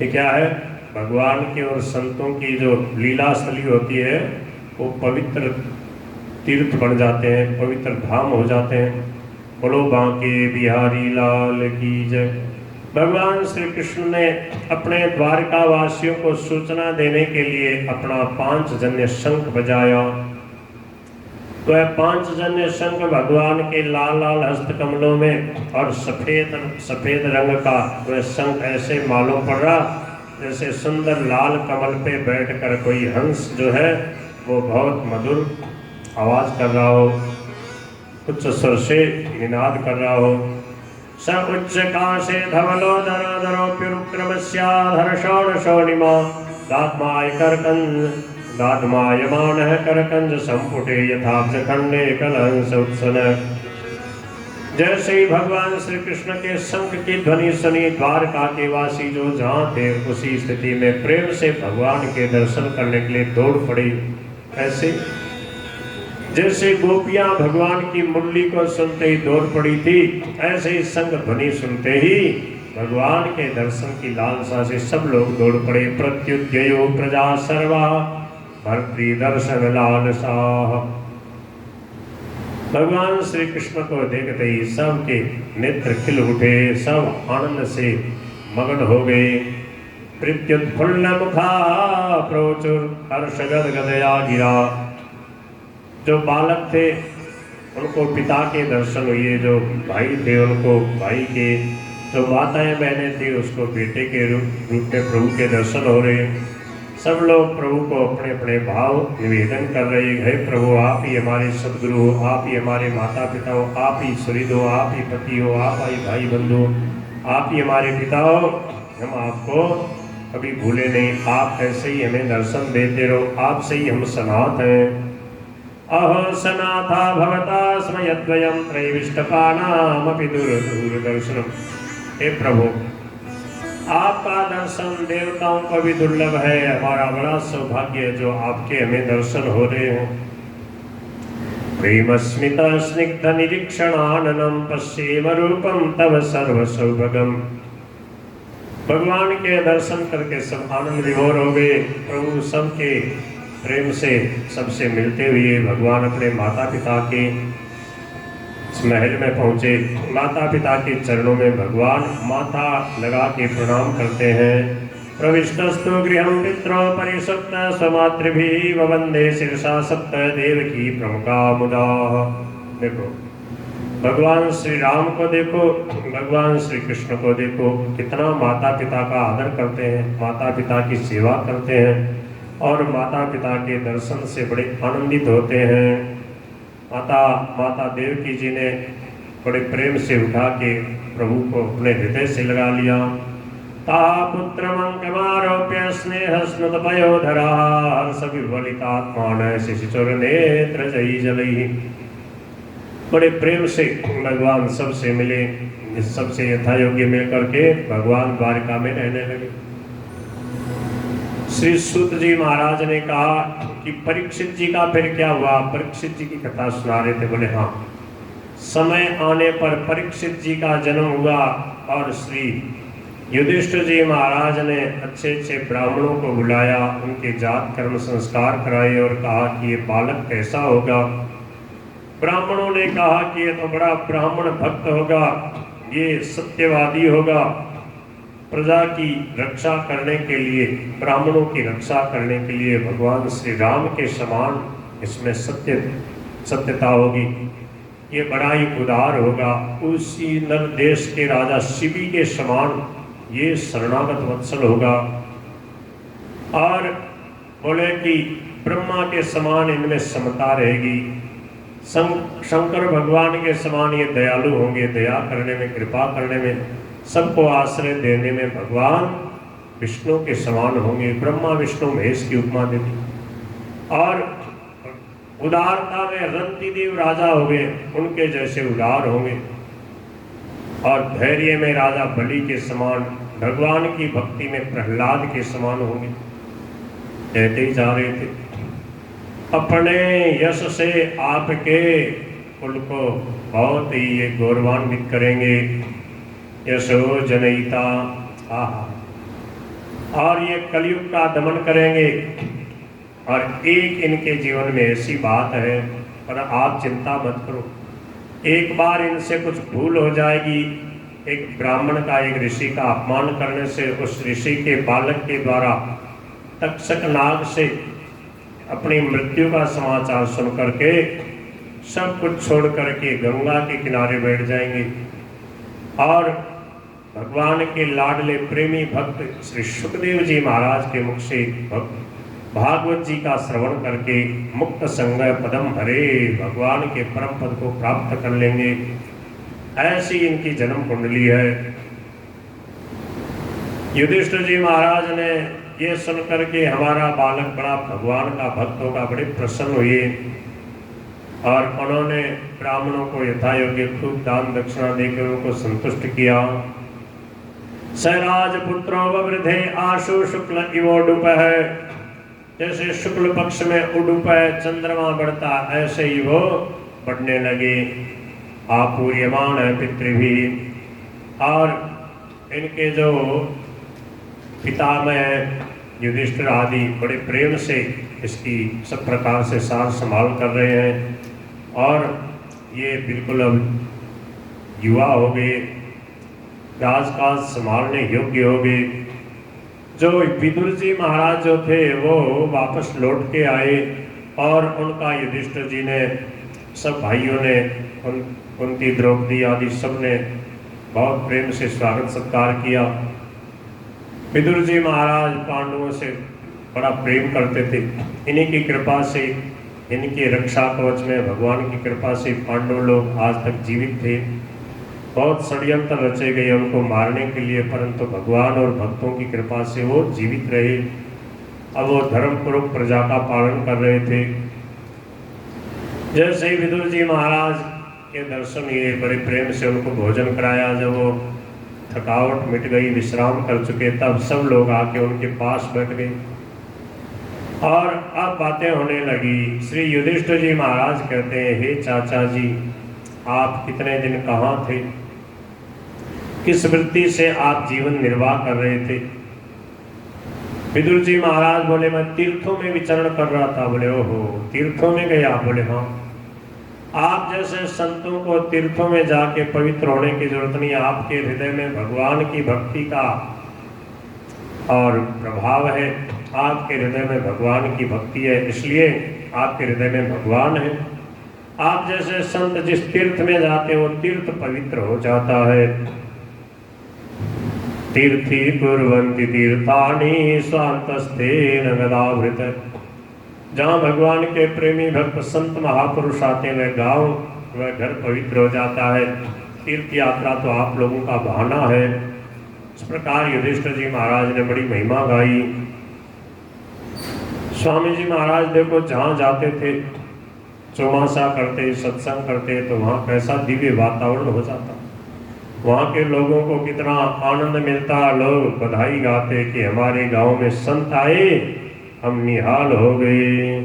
[SPEAKER 1] ये क्या है? भगवान की और संतों की जो लीला स्थली होती है, वो पवित्र तीर्थ बन जाते हैं, पवित्र धाम हो जाते हैं। बोलो बांके बिहारी लाल की जय। भगवान श्री कृष्ण ने अपने द्वारका वासियों को सूचना देने के लिए अपना 5 जन्य शंख बजाया। तो यह 5 जन्य शंख भगवान के लाल लाल हस्त कमलों में और सफेद रंग का वह शंख ऐसे मालूम पड़ रहा जैसे सुंदर लाल कमल पे बैठकर कोई हंस जो है वो बहुत मधुर आवाज कर रहा हो, उच्च स्वर से निनाद कर रहा हो। स उच्च काशे धवलो दरोप्युरुक्रमस्याधर षोणिमा दात्मायमानः करकंज संपुटे यथाब्ज खंडे कलहंस उत्सन। जैसे ही भगवान श्री कृष्ण के शंख की ध्वनि सुनी, द्वारका के वासी जो जहाँ थे उसी स्थिति में प्रेम से भगवान के दर्शन करने के लिए दौड़ पड़ी। ऐसे जैसे गोपियां भगवान की मुरली को सुनते ही दौड़ पड़ी थी, ऐसे ही शंख ध्वनि सुनते ही भगवान के दर्शन की लालसा से सब लोग दौड़ पड़े। प्रत्युद्ययो प्रजा सर्वा भर्तृ दर्शन लालसा। भगवान श्री कृष्ण को देखते ही सबके नेत्र खिल उठे, सब आनंद से मगन हो गए। प्रत्युत्फुल्ल मुखा प्रोचुर हर्षगद गदया गिरा। जो बालक थे उनको पिता के दर्शन हुए, जो भाई थे उनको भाई के, जो माताएं बहनें थी उसको बेटे के रूप में प्रभु के दर्शन हो रहे। सब लोग प्रभु को अपने अपने भाव निवेदन कर रहे हैं। हे प्रभु, आप ही हमारे सदगुरु हो, आप ही हमारे माता पिता हो, आप ही सुहृद हो, आप ही पति हो, आप ही भाई बंधु हो, आप ही हमारे पिता हो। हम आपको कभी भूले नहीं, आप ऐसे ही हमें दर्शन देते रहो, आपसे ही हम सनात हैं। अहो सनाथा भवता स्मयद्वयं त्रैविष्टपानामपि दूरदर्शनम्। हे प्रभु, आपका दर्शन देवताओं को भी दुर्लभ है। हमारा बड़ा सौभाग्य है जो आपके हमें दर्शन हो रहे हैं। प्रेम स्मित स्निग्ध निरीक्षणाननम पश्येम रूपम तव सर्व सौभगम। भगवान के दर्शन करके सब आनंद विभोर हो गए। प्रभु सबके प्रेम से सबसे मिलते हुए भगवान अपने माता पिता के महल में पहुँचे। माता पिता के चरणों में भगवान माथा लगा के प्रणाम करते हैं। प्रविष्टस्तु गृहं पित्रो परिषुप्त स्वमातृभिः ववन्दे शिरसा सप्त देवकी प्रमुखा मुदा। देखो, भगवान श्री राम को देखो, भगवान श्री कृष्ण को देखो, कितना माता पिता का आदर करते हैं, माता पिता की सेवा करते हैं और माता पिता के दर्शन से बड़े आनंदित होते हैं। माता देवकी जी ने बड़े प्रेम से उठा के प्रभु को अपने हृदय से लगा लिया। ता पुत्रमंकमारोप्य स्नेह स्नुत पयोधरा हर्ष विवलितात्मान शिशुचुर नेत्र जयी जलई। बड़े प्रेम से भगवान सबसे मिले, सबसे यथा योग्य मिल करके भगवान द्वारिका में रहने लगे। श्री सूत जी महाराज ने कहा कि परीक्षित जी का फिर क्या हुआ? परीक्षित जी की कथा सुना रहे थे। बोले हाँ, समय आने पर परीक्षित जी का जन्म हुआ और श्री युधिष्ठिर जी महाराज ने अच्छे अच्छे ब्राह्मणों को बुलाया, उनके जात कर्म संस्कार कराए और कहा कि ये बालक कैसा होगा। ब्राह्मणों ने कहा कि ये तो बड़ा ब्राह्मण भक्त होगा, ये सत्यवादी होगा, प्रजा की रक्षा करने के लिए, ब्राह्मणों की रक्षा करने के लिए भगवान श्री राम के समान इसमें सत्यता होगी, ये बड़ा ही उदार होगा। उसी नल देश के राजा शिवी के समान ये शरणागत वत्सल होगा। और बोले कि ब्रह्मा के समान इनमें समता रहेगी, शंकर भगवान के समान ये दयालु होंगे, दया करने में, कृपा करने में, सबको आश्रय देने में भगवान विष्णु के समान होंगे। ब्रह्मा विष्णु महेश की उपमा दे दी। और उदारता में रंतिदेव राजा हो गए, उनके जैसे उदार होंगे। और धैर्य में राजा बलि के समान, भगवान की भक्ति में प्रहलाद के समान होंगे। कहते ही जा रहे थे, अपने यश से आपके कुल को बहुत ही ये गौरवान्वित करेंगे। यशो जनयिता, और ये कलयुग का दमन करेंगे। और एक इनके जीवन में ऐसी बात है, पर आप चिंता मत करो, एक बार इनसे कुछ भूल हो जाएगी, एक ब्राह्मण का एक ऋषि का अपमान करने से उस ऋषि के बालक के द्वारा तक्षक नाग से अपनी मृत्यु का समाचार सुन करके सब कुछ छोड़ करके गंगा के किनारे बैठ जाएंगे। और भगवान के लाडले प्रेमी भक्त श्री सुखदेव जी महाराज के मुख से भागवत जी का श्रवण करके मुक्त संगय पदम हरे, भगवान के परम पद को प्राप्त कर लेंगे। ऐसी इनकी जन्म कुंडली है। युधिष्ठिर जी महाराज ने ये सुन करके हमारा बालक बड़ा भगवान का भक्त होगा, बड़े प्रसन्न हुए और उन्होंने ब्राह्मणों को यथा योग्य खूब दान दक्षिणा देकर उनको संतुष्ट किया। सराज पुत्रो वृद्धे आशु शुक्ल इवोडुप है, जैसे शुक्ल पक्ष में उडुप है चंद्रमा बढ़ता, ऐसे ही वो बढ़ने लगे। आपूर्यमान है पितृभी। और इनके जो पितामह युधिष्ठिर आदि बड़े प्रेम से इसकी सब प्रकार से सार संभाल कर रहे हैं। और ये बिल्कुल अब युवा हो गए, राजकाज संभालने योग्य हो गए। जो विदुर जी महाराज जो थे वो वापस लौट के आए और उनका युधिष्ठिर जी ने, सब भाइयों ने, कुंती, द्रौपदी आदि सब ने बहुत प्रेम से स्वागत सत्कार किया। विदुर जी महाराज पांडवों से बड़ा प्रेम करते थे। इन्हीं की कृपा से, इनके रक्षा कवच में भगवान की कृपा से पांडव लोग आज तक जीवित थे। बहुत षड्यंत्र रचे गए उनको मारने के लिए, परंतु भगवान और भक्तों की कृपा से वो जीवित रहे। अब वो धर्मपूर्वक प्रजा का पालन कर रहे थे। जैसे ही विदुर जी महाराज के दर्शन हुए, बड़े प्रेम से उनको भोजन कराया। जब वो थकावट मिट गई, विश्राम कर चुके, तब सब लोग आके उनके पास बैठ गए और अब बातें होने लगी। श्री युधिष्ठिर जी महाराज कहते हैं, हे चाचा जी, आप कितने दिन कहाँ थे? किस वृत्ति से आप जीवन निर्वाह कर रहे थे? विदुर जी महाराज बोले, मैं तीर्थों में विचरण कर रहा था। बोले, ओहो, तीर्थों में गया? बोले, हाँ। आप जैसे संतों को तीर्थों में जाके पवित्र होने की जरूरत नहीं। आपके हृदय में भगवान की भक्ति का और प्रभाव है। आपके हृदय में भगवान की भक्ति है, इसलिए आपके हृदय में भगवान है। आप जैसे संत जिस तीर्थ में जाते हो, तीर्थ पवित्र हो जाता है। तीर्थी कुर्वन्ति तीर्थानि स्वान्तस्तेन गदावृत। जहाँ भगवान के प्रेमी भक्त संत महापुरुष आते हैं, वह गाँव, वह घर पवित्र हो जाता है। तीर्थ यात्रा तो आप लोगों का बहाना है। इस प्रकार युधिष्ठिर जी महाराज ने बड़ी महिमा गाई। स्वामी जी महाराज देखो, जहाँ जाते थे, चौमासा करते, सत्संग करते, तो वहाँ कैसा दिव्य वातावरण हो जाता। वहाँ के लोगों को कितना आनंद मिलता। लोग बधाई गाते कि हमारे गांव में संत आए, हम निहाल हो गए।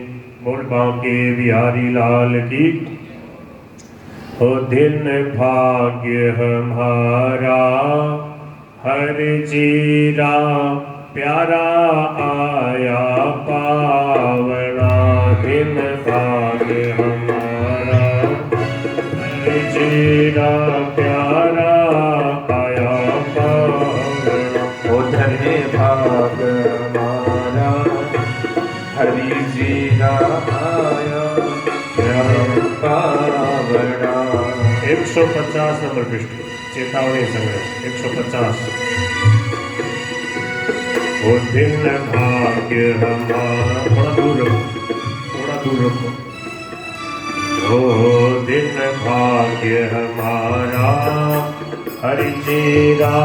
[SPEAKER 1] बोल बांके बिहारी लाल की। हो दिन भाग्य हमारा हरि जीरा, प्यारा आया पावना। दिन भाग्य हमारा हरि जीरा, प्यारा आया पावना।
[SPEAKER 2] ओ धन्य भाग हमारा हरि जीरा आया प्यारा पावना।
[SPEAKER 1] 150 नंबर पृष्ठ, चेतावनी संग्रह 150। वो दिन भाग्य हमारा, थोड़ा दूर रखो, थोड़ा दूर रखो। वो दिन भाग्य हमारा हरि जीरा,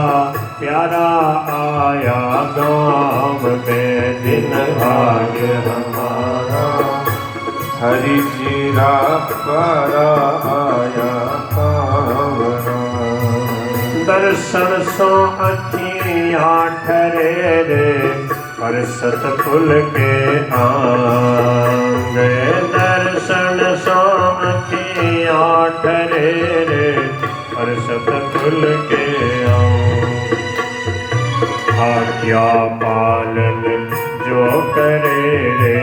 [SPEAKER 1] प्यारा आया गाँव में।
[SPEAKER 2] दिन भाग्य हमारा हरि जीरा प्यारा आया पावना।
[SPEAKER 1] दर्शन सो अखियाँ ठहरे रे, पर सतकुल के आंग। दर्शन सो अखियाँ ठहरे रे, पर सतकुल के आंग। आज्ञा पालन जो करे रे,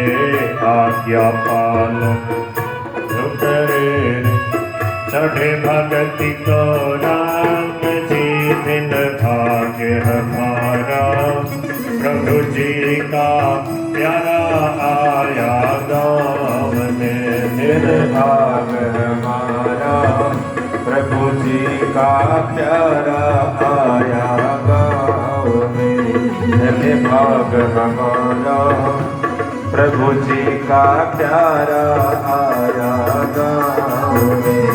[SPEAKER 1] आज्ञा पालन जो करे रे। चढ़े भगति को रंग जी, दिन भाग्य हमारा प्रभु जी का प्यारा आया गाँव में।
[SPEAKER 2] दिन भाग हमारा प्रभु जी का प्यारा आया गाँव में। धन्य भाग हमारा प्रभु जी का प्यारा आया गाँव में।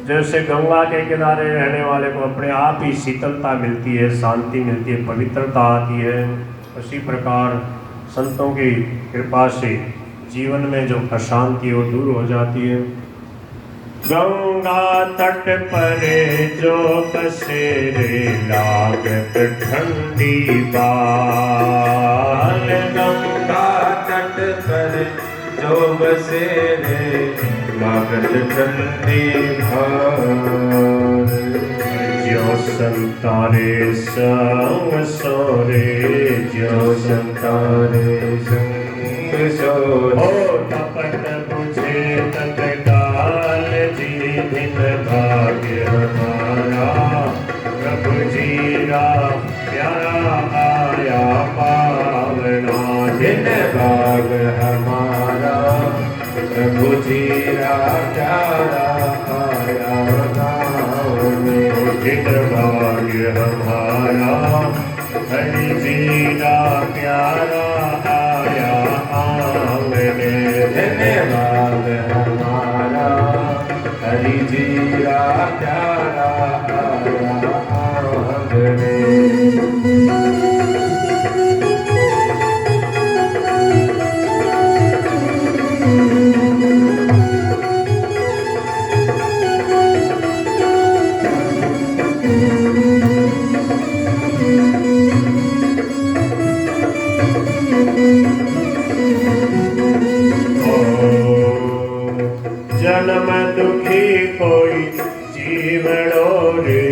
[SPEAKER 1] जैसे गंगा के किनारे रहने वाले को अपने आप ही शीतलता मिलती है, शांति मिलती है, पवित्रता आती है, उसी प्रकार संतों की कृपा से जीवन में जो अशांति वो दूर हो जाती है। गंगा तट पर जो बसे रे, लागत ठंडी बाल।
[SPEAKER 2] गंगा तट पर जो जो बसेरे लागत ठंडी भार
[SPEAKER 1] जो संतारे संग सोरे जो
[SPEAKER 2] संतारे संग सोरे
[SPEAKER 1] हो तपत बुझे तत्काल जी दिन भाग्य हमारा प्रभु जी राम प्यारा आया पावना
[SPEAKER 2] दिन भाग हमारा प्रभु जी प्यारा आया गाँव में
[SPEAKER 1] दिन भाग्य हमारा हरि जी का प्यारा आया आंगने
[SPEAKER 2] दिन भाग हमारा हरि जी प्यारा आया आंगने
[SPEAKER 1] जन्म दुखी कोई जीवड़ो रे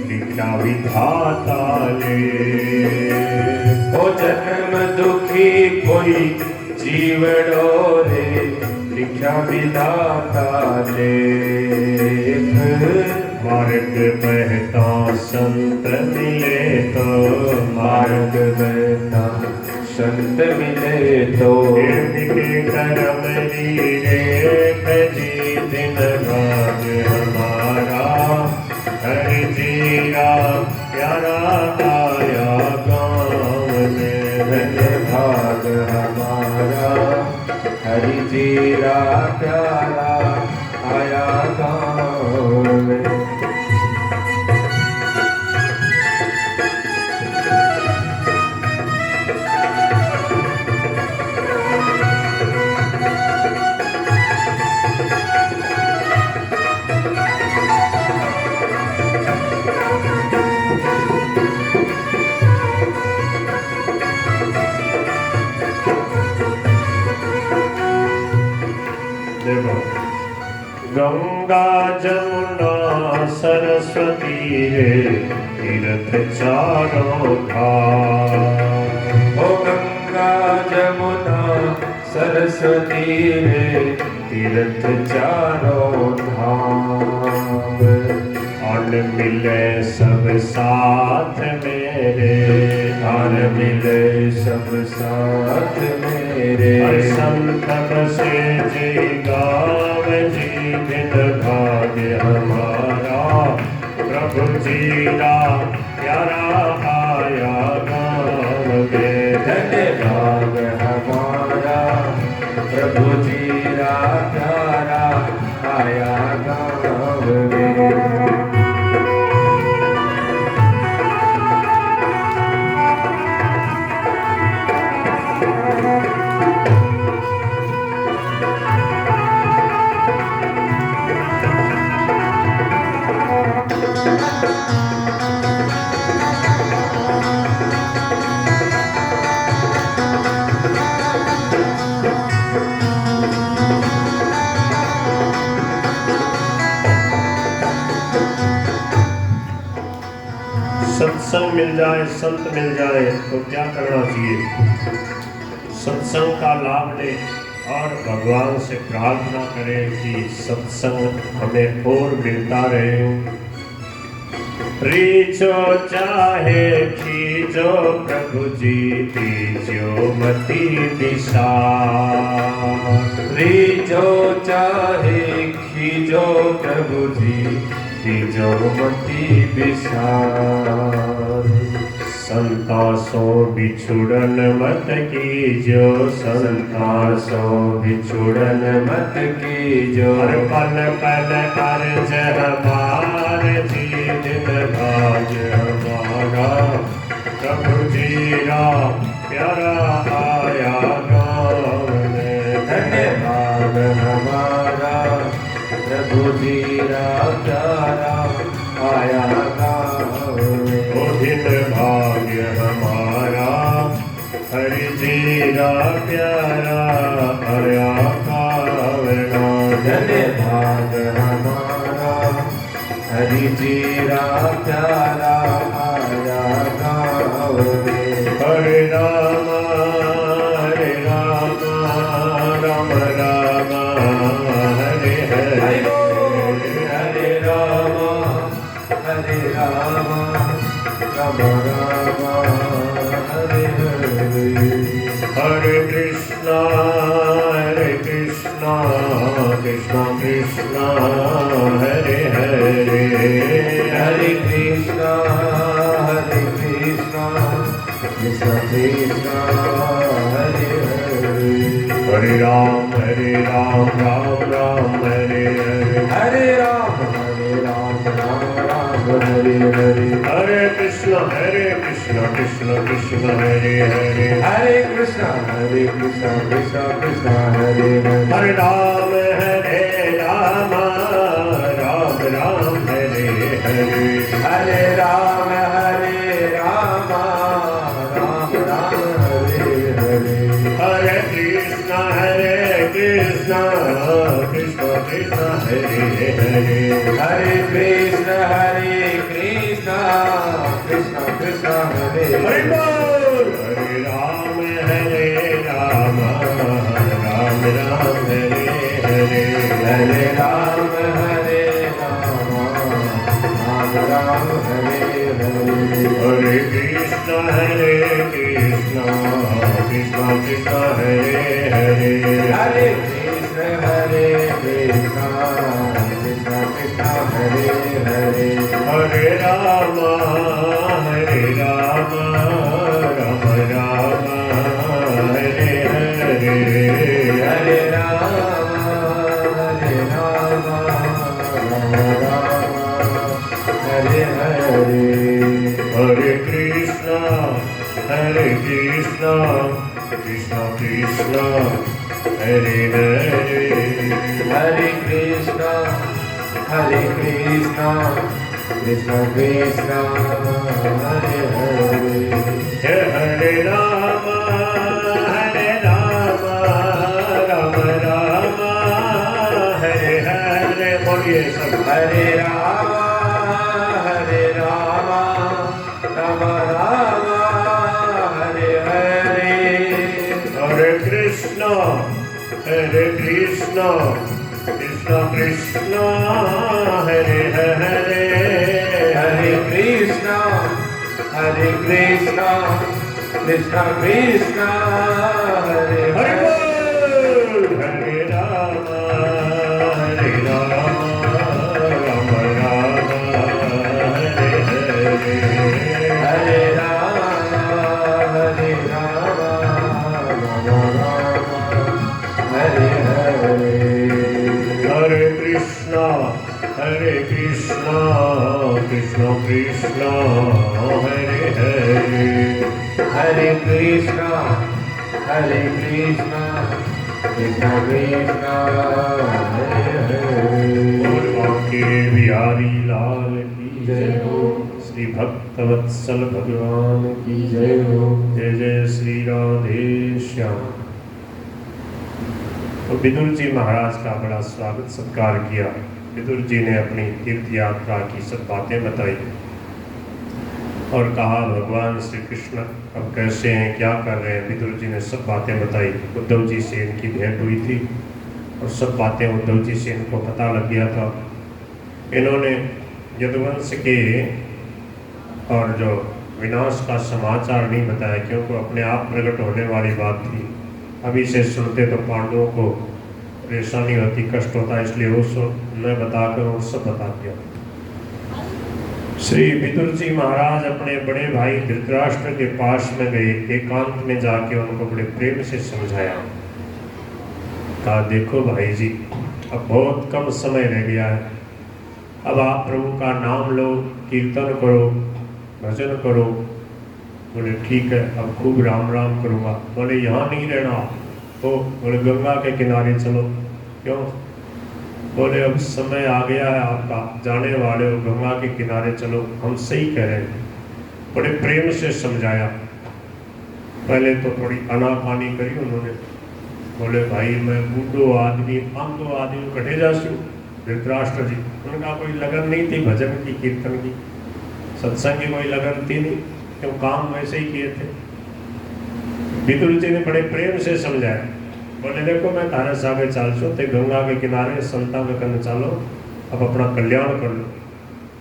[SPEAKER 1] लिखा विधाता ले
[SPEAKER 2] ओ जन्म दुखी कोई जीवड़ो रे लिखा विधाता लेख
[SPEAKER 1] मार्ग बहता संत मिले तो
[SPEAKER 2] मार्ग बहता संत मिले तो
[SPEAKER 1] के कर्म लीरे भजी दिन भाग्य हमारा हरि जी राम प्यारा आया गाँव में
[SPEAKER 2] धन भाग हमारा हरि जी प्यारा आया गाँव में
[SPEAKER 1] गंगा जमुना सरस्वती रे तीर्थ चारों धाम
[SPEAKER 2] ओ गंगा जमुना सरस्वती रे तीर्थ चारों धाम
[SPEAKER 1] अन मिले सब साथ मेरे
[SPEAKER 2] आन मिले सब साथ मेरे
[SPEAKER 1] संत बसे जी गाँव जी दिन भाग्य हमारा प्रभु जी राम प्यारा आया गाँव में
[SPEAKER 2] धन भाग हमारा प्रभु जी प्यारा आया गाँव में
[SPEAKER 1] सत्संग मिल जाए संत मिल जाए तो क्या करना चाहिए? सत्संग का लाभ ले और भगवान से प्रार्थना करें कि सत्संग हमें और मिलता रहे। रीचो चाहे खींचो प्रभु जी दीजो मति दिशा
[SPEAKER 2] रीचो चाहे खींचो प्रभु जी दीजो मति विशाल
[SPEAKER 1] संतासो बिछुड़न मत कीजो
[SPEAKER 2] संतासो बिछुड़न मत कीजो
[SPEAKER 1] हर पल पल अर्ज हमार जी दिन भाग्य हमारा प्रभु जी राम प्यारा आया गाँव में
[SPEAKER 2] धन भाग हमारा प्रभु जी प्यारा आया गाँव में
[SPEAKER 1] ओ दिन भाग्य हमारा हरि जी का प्यारा आया
[SPEAKER 2] धन्य भाग हमारा हरि जीरा प्यारा आया गाँव में।
[SPEAKER 1] हरे राम राम राम हरे हरे।
[SPEAKER 2] हरे राम राम राम हरे हरे।
[SPEAKER 1] हरे कृष्णा कृष्णा कृष्णा हरे हरे।
[SPEAKER 2] हरे कृष्णा कृष्णा कृष्णा हरे हरे।
[SPEAKER 1] हरे राम राम राम हरे हरे।
[SPEAKER 2] हरे राम राम राम हरे हरे।
[SPEAKER 1] हरे कृष्ण कृष्ण कृष्ण हरे हरे।
[SPEAKER 2] हरे कृष्णा कृष्ण कृष्ण हरे हरे।
[SPEAKER 1] हरे राम राम राम हरे हरे।
[SPEAKER 2] हरे राम राम राम हरे हरे।
[SPEAKER 1] हरे कृष्ण कृष्ण कृष्ण हरे हरे।
[SPEAKER 2] हरे कृष्ण कृष्ण कृष्ण हरे
[SPEAKER 1] हरे
[SPEAKER 2] हरे।
[SPEAKER 1] बोल। हरे राम राम राम हरे हरे।
[SPEAKER 2] हरे राम राम हरे हरे।
[SPEAKER 1] हरे कृष्ण कृष्ण कृष्ण हरे हरे।
[SPEAKER 2] हरे कृष्ण कृष्ण कृष्ण हरे हरे।
[SPEAKER 1] हरे राम राम राम हरे हरे।
[SPEAKER 2] हरे राम राम हरे हरे।
[SPEAKER 1] हरे कृष्ण कृष्ण कृष्ण हरे हरे।
[SPEAKER 2] हरे कृष्ण कृष्ण कृष्ण हरे हरे।
[SPEAKER 1] हरे राम राम राम हरे हरे। बोलिए सब।
[SPEAKER 2] हरे राम राम राम हरे हरे।
[SPEAKER 1] हरे कृष्ण कृष्ण कृष्ण हरे हरे।
[SPEAKER 2] हरे कृष्ण कृष्ण कृष्ण हरे
[SPEAKER 1] हरे
[SPEAKER 2] हरे।
[SPEAKER 1] बोल। हरे राम राम राम हरे हरे।
[SPEAKER 2] हरे राम हरे हरे।
[SPEAKER 1] हरे कृष्ण कृष्ण कृष्ण हरे हरे।
[SPEAKER 2] हरे कृष्ण कृष्ण कृष्ण हरे हरे।
[SPEAKER 1] बोल बांके बिहारी लाल की
[SPEAKER 2] जय हो।
[SPEAKER 1] श्री भक्तवत्सल भगवान की
[SPEAKER 2] जय हो।
[SPEAKER 1] जय जय श्री राधे श्याम। तो विदुर जी महाराज का बड़ा स्वागत सत्कार किया। विदुर जी ने अपनी तीर्थ यात्रा की सब बातें बताई और कहा भगवान श्री कृष्ण अब कैसे हैं, क्या कर रहे हैं। विदुर जी ने सब बातें बताई। उद्धव जी से इनकी भेंट हुई थी और सब बातें उद्धव जी से इनको पता लग गया था। इन्होंने यदुवंश के और जो विनाश का समाचार नहीं बताया, क्योंकि अपने आप प्रकट होने वाली बात थी। अभी से सुनते तो पांडवों को परेशानी होती, कष्ट होता, इसलिए वो मैं बताकर और सब बता दिया। श्री विदुर जी महाराज अपने बड़े भाई धृतराष्ट्र के पास में गए, एकांत में जाके उनको बड़े प्रेम से समझाया। कहा देखो भाई जी, अब बहुत कम समय रह गया है, अब आप प्रभु का नाम लो, कीर्तन करो, भजन करो। बोले ठीक है, अब खूब राम राम करूँगा। बोले यहाँ नहीं रहना हो, बोले गंगा के किनारे चलो। क्यों? बोले अब समय आ गया है आपका, जाने वाले हो, गंगा के किनारे चलो। हम सही कह रहे हैं। बड़े प्रेम से समझाया। पहले तो थोड़ी आनाकानी करी उन्होंने, बोले भाई मैं बूढ़ो आदमी अंधो आदमी कटे जासू धृतराष्ट्र जी। उनका कोई लगन नहीं थी भजन की कीर्तन की, सत्संग की कोई लगन थी नहीं, क्यों काम वैसे ही किए थे। विदुर जी ने बड़े प्रेम से समझाया, बोले देखो मैं तारे सागे चालसो ते गंगा के किनारे संता के कन चालो, अब अपना कल्याण कर लो।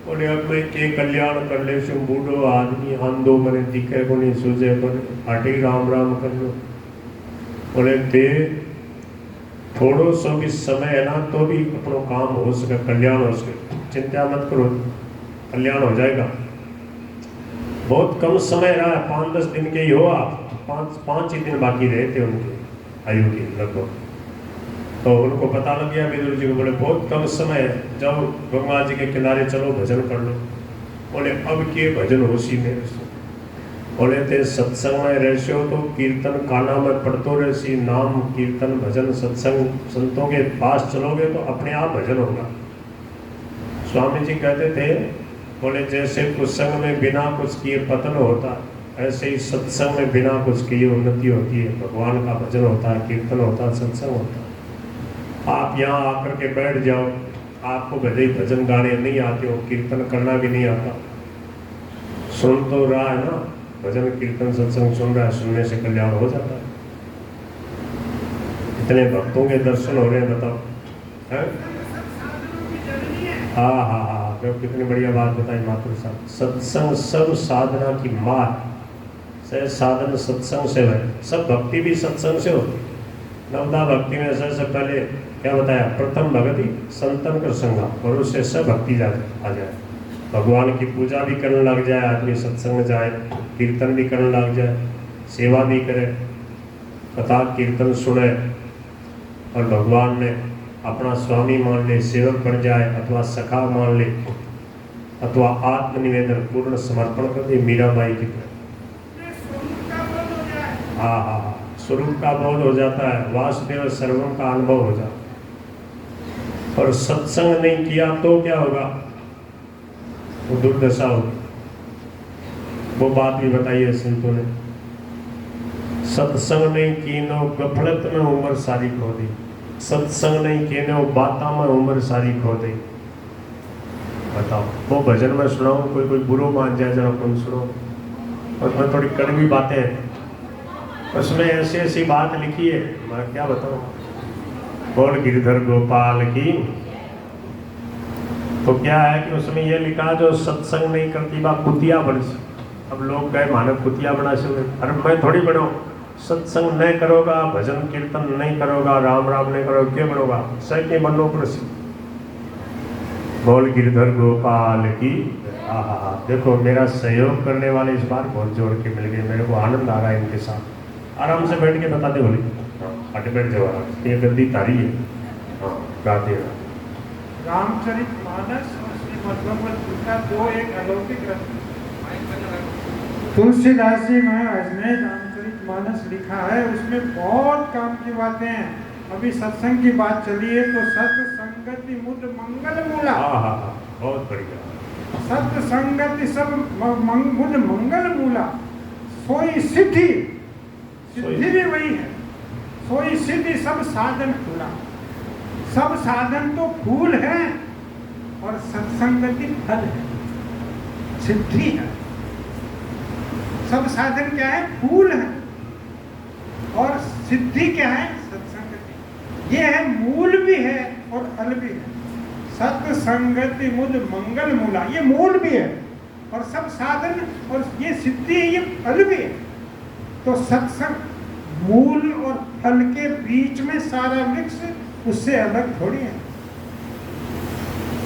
[SPEAKER 1] बोले अब मैं के कल्याण कर ले सु बूढ़ो आदमी आंधो मने दिखे को नहीं सूझे को आटे राम राम कर लो। बोले ते थोड़ो सो भी समय है ना तो भी अपनो काम हो सके, कल्याण हो सके, चिंता मत करो, कल्याण हो जाएगा। बहुत कम समय रहा, 5-10 दिन के ही हो आप, पाँच ही दिन बाकी रहे थे उनके आयु के लगभग। तो उनको पता लग गया विदुर जी को, बोले बहुत कम समय है, जाओ गंगा जी के किनारे चलो भजन कर लो। बोले अब के भजन होशी मेरे से। बोले थे सत्संग में रहशो तो कीर्तन काना में पढ़तो रहसी, नाम कीर्तन भजन सत्संग संतों के पास चलोगे तो अपने आप भजन होगा। स्वामी जी कहते थे, बोले जैसे कुसंग में बिना कुछ किए पतन होता, ऐसे ही सत्संग में बिना कुछ किए उन्नति होती है। भगवान का भजन होता है, कीर्तन होता है, सत्संग होता है। आप यहाँ आकर के बैठ जाओ, आपको भले भजन गाने नहीं आते हो, कीर्तन करना भी नहीं आता, सुन तो रहा है ना, भजन कीर्तन सत्संग सुन रहा है, सुनने से कल्याण हो जाता है। इतने भक्तों के दर्शन हो रहे हैं, बताओ है? हाँ हाँ हाँ, कितनी बढ़िया बात बताई मातृ साहब। सत्संग सब साधना की माँ, से साधन सत्संग से है, सब भक्ति भी सत्संग से होती। नवदा भक्ति में सबसे पहले क्या बताया, प्रथम भक्ति संतन कर संगा, और उससे सब भक्ति आ जाए, भगवान की पूजा भी करने लग जाए आदमी, सत्संग में जाए, कीर्तन भी करने लग जाए, सेवा भी करे, कथा कीर्तन सुने, और भगवान ने अपना स्वामी मान ले, सेवक बन जाए, अथवा सखा मान ले, अथवा आत्मनिवेदन पूर्ण समर्पण कर दे, मीराबाई की तरह। हाँ हाँ हाँ, स्वरूप का बोध हो जाता है, वासुदेव सर्वम का अनुभव हो जाता है। और सत्संग नहीं किया तो क्या होगा, वो दुर्दशा होगी। वो बात भी बताइए संतों ने, सत्संग नहीं की नो गफलत में उम्र सारी खो दी, सत्संग नहीं की नो बाता में उम्र सारी खो दी। बताओ, वो भजन में सुनाऊं, कोई बुरो मान जाए, जरा कौन सुनो, उसमें थोड़ी कड़वी बातें हैं, उसमें ऐसी ऐसी बात लिखी है, मैं क्या बताऊं। बोल गिरधर गोपाल की। तो क्या है कि उसमें ये लिखा, जो सत्संग नहीं करती बा कुतिया बन से। अब लोग कहे मानव कुतिया बना से, अरे मैं थोड़ी बनाऊं, सत्संग नहीं करोगा, भजन कीर्तन नहीं करोगा, राम राम नहीं करोगे, क्यों बनोगा, सही के बनो प्रसिद्ध। बोल गिरधर गोपाल की। हाँ, देखो मेरा सहयोग करने वाले इस बार बहुत जोड़ के मिल गए, मेरे को आनंद आ रहा है इनके साथ। आराम से बैठ के बता दे बोली, हट बैठ जाओ आराम, ये गद्दी तारी है। हाँ, गाते हैं।
[SPEAKER 3] रामचरितमानस और श्रीमद्भगवद गीता दो एक अलौकिक ग्रंथ। तुलसीदास जी महाराज ने रामचरितमानस लिखा है, उसमें बहुत काम की बातें हैं। अभी सत्संग की बात चली है तो सत्संगति मुद मंगल मूला।
[SPEAKER 1] हाँ, बहुत बढ़िया।
[SPEAKER 3] सत्संगति सब मुद मंगल मूला, सोई सिद्धि, सिद्धि भी वही है, सोई सिद्धि सब साधन फूला। सब साधन तो फूल है और सत्संगति फल है, सिद्धि है। सब साधन क्या है, फूल है, और सिद्धि क्या है, सत्संगति। ये है, मूल भी है और फल भी है। सत्संगति मुद मंगल मूला, ये मूल भी है और सब साधन, और ये सिद्धि है, ये फल भी है। तो सत्संग मूल और फल के बीच में सारा वृक्ष, उससे अलग थोड़ी है।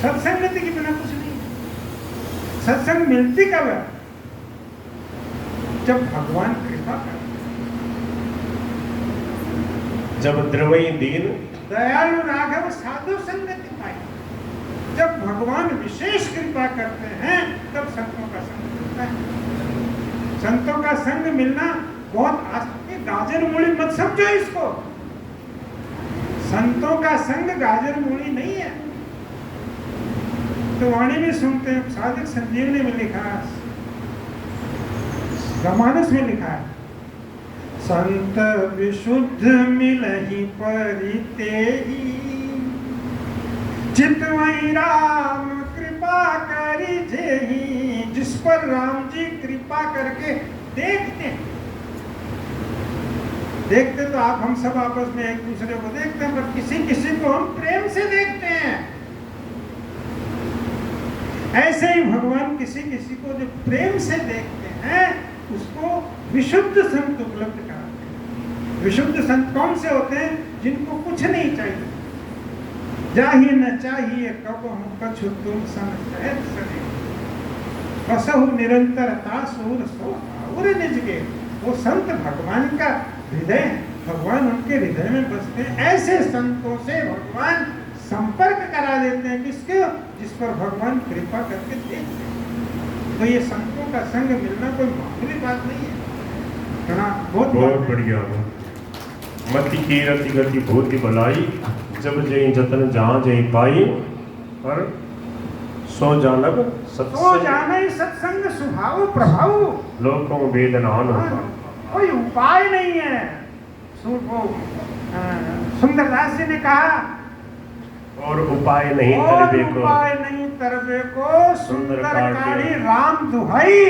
[SPEAKER 3] सत्संगति के बिना कुछ नहीं। सत्संग मिलती कब है, जब भगवान कृपा करते,
[SPEAKER 1] जब द्रवई दीन
[SPEAKER 3] दयालु राघव साधु संगति पाई। जब भगवान विशेष कृपा करते हैं तब संतों का संग मिलता है। संतों का संग मिलना बहुत आसान, गाजर मूली मत समझो इसको। संतों का संग गाजर मूली नहीं है। तो वाणी में सुनते हैं, साधक संजीवनी में लिखा है, रामानस में लिखा है, संत विशुद्ध मिलहि परितेहि, चितवई राम कृपा करि जेहि। जिस पर राम जी कृपा करके देखते हैं, देखते तो आप हम सब आपस में एक दूसरे को देखते हैं, पर किसी किसी को हम प्रेम से देखते हैं। ऐसे ही भगवान किसी किसी को जो प्रेम से देखते हैं उसको विशुद्ध संत उपलब्ध कराते हैं। विशुद्ध संत कौन से होते हैं? जिनको कुछ नहीं चाहिए, जाहि न चाहिए कब हम कछु तुम सन सहज सने, बसहु निरंतरता सूर सो और निज के। वो संत भगवान का हृदय, भगवान उनके हृदय में बसते हैं। ऐसे संतों से भगवान संपर्क करा देते हैं। किसके? जिस पर भगवान कृपा करके देखते हैं। तो ये संतों का संग मिलना कोई मामूली बात नहीं है। बहुत
[SPEAKER 1] बढ़िया। मति की रति गति भूति भलाई, जब जई जतन जहाँ जई पाई, और सो जानब सत्संग स्वभाव प्रभाव,
[SPEAKER 3] लोकों वेदनान होता। कोई उपाय नहीं है। सुंदरदास जी ने कहा,
[SPEAKER 1] और उपाय नहीं तरबे को,
[SPEAKER 3] उपाय नहीं तरबे को सुंदर काढ़ी राम दुहाई।